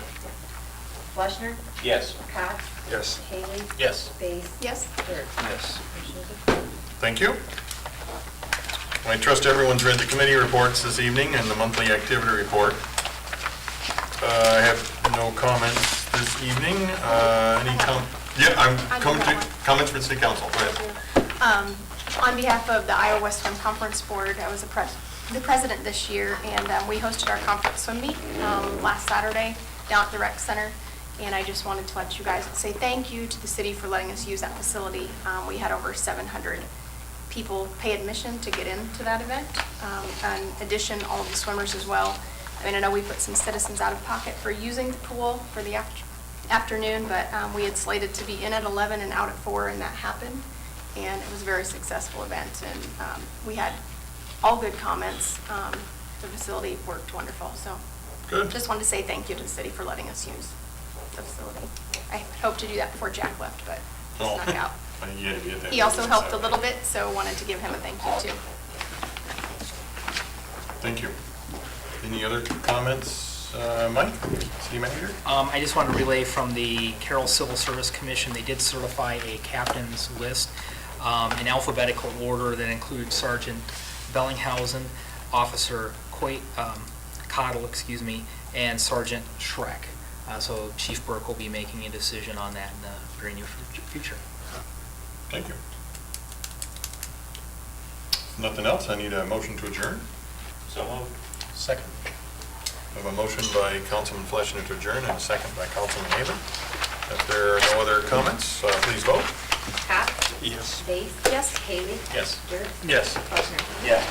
Fleischner? Yes. Cox? Yes. Haley? Yes. Base? Yes. Dirks? Yes. Motion is approved. Thank you. I trust everyone's read the committee reports this evening and the monthly activity report. I have no comments this evening. I'm I do coming to have one. comments for the city council. Go ahead. On behalf of the Iowa West Swim Conference Board, I was the president this year, and we hosted our conference swim meet last Saturday down at the rec center. And I just wanted to let you guys say thank you to the city for letting us use that facility. We had over 700 people pay admission to get into that event. In addition, all of the swimmers as well. I mean, I know we put some citizens out of pocket for using the pool for the afternoon, but we had slated to be in at 11 and out at 4, and that happened. And it was a very successful event, and we had all good comments. The facility worked wonderful, so Good. just wanted to say thank you to the city for letting us use the facility. I hoped to do that before Jack left, but he Oh. snuck out. You had to get that He also business helped a out. little bit, so wanted to give him a thank you too. Thank you. Any other comments? Mike, city manager? I just wanted to relay from the Carroll Civil Service Commission, they did certify a captain's list in alphabetical order that includes Sergeant Bellinghausen, Officer Cottle, and Sergeant Schreck. So Chief Burke will be making a decision on that in the very near future. Thank you. Nothing else? I need a motion to adjourn. So moved. Second. I have a motion by Councilman Fleischner to adjourn and a second by Councilman Haley. If there are no other comments, please vote. Cox? Yes. Base? Yes. Haley? Yes. Dirks? Yes. Fleischner? Yes.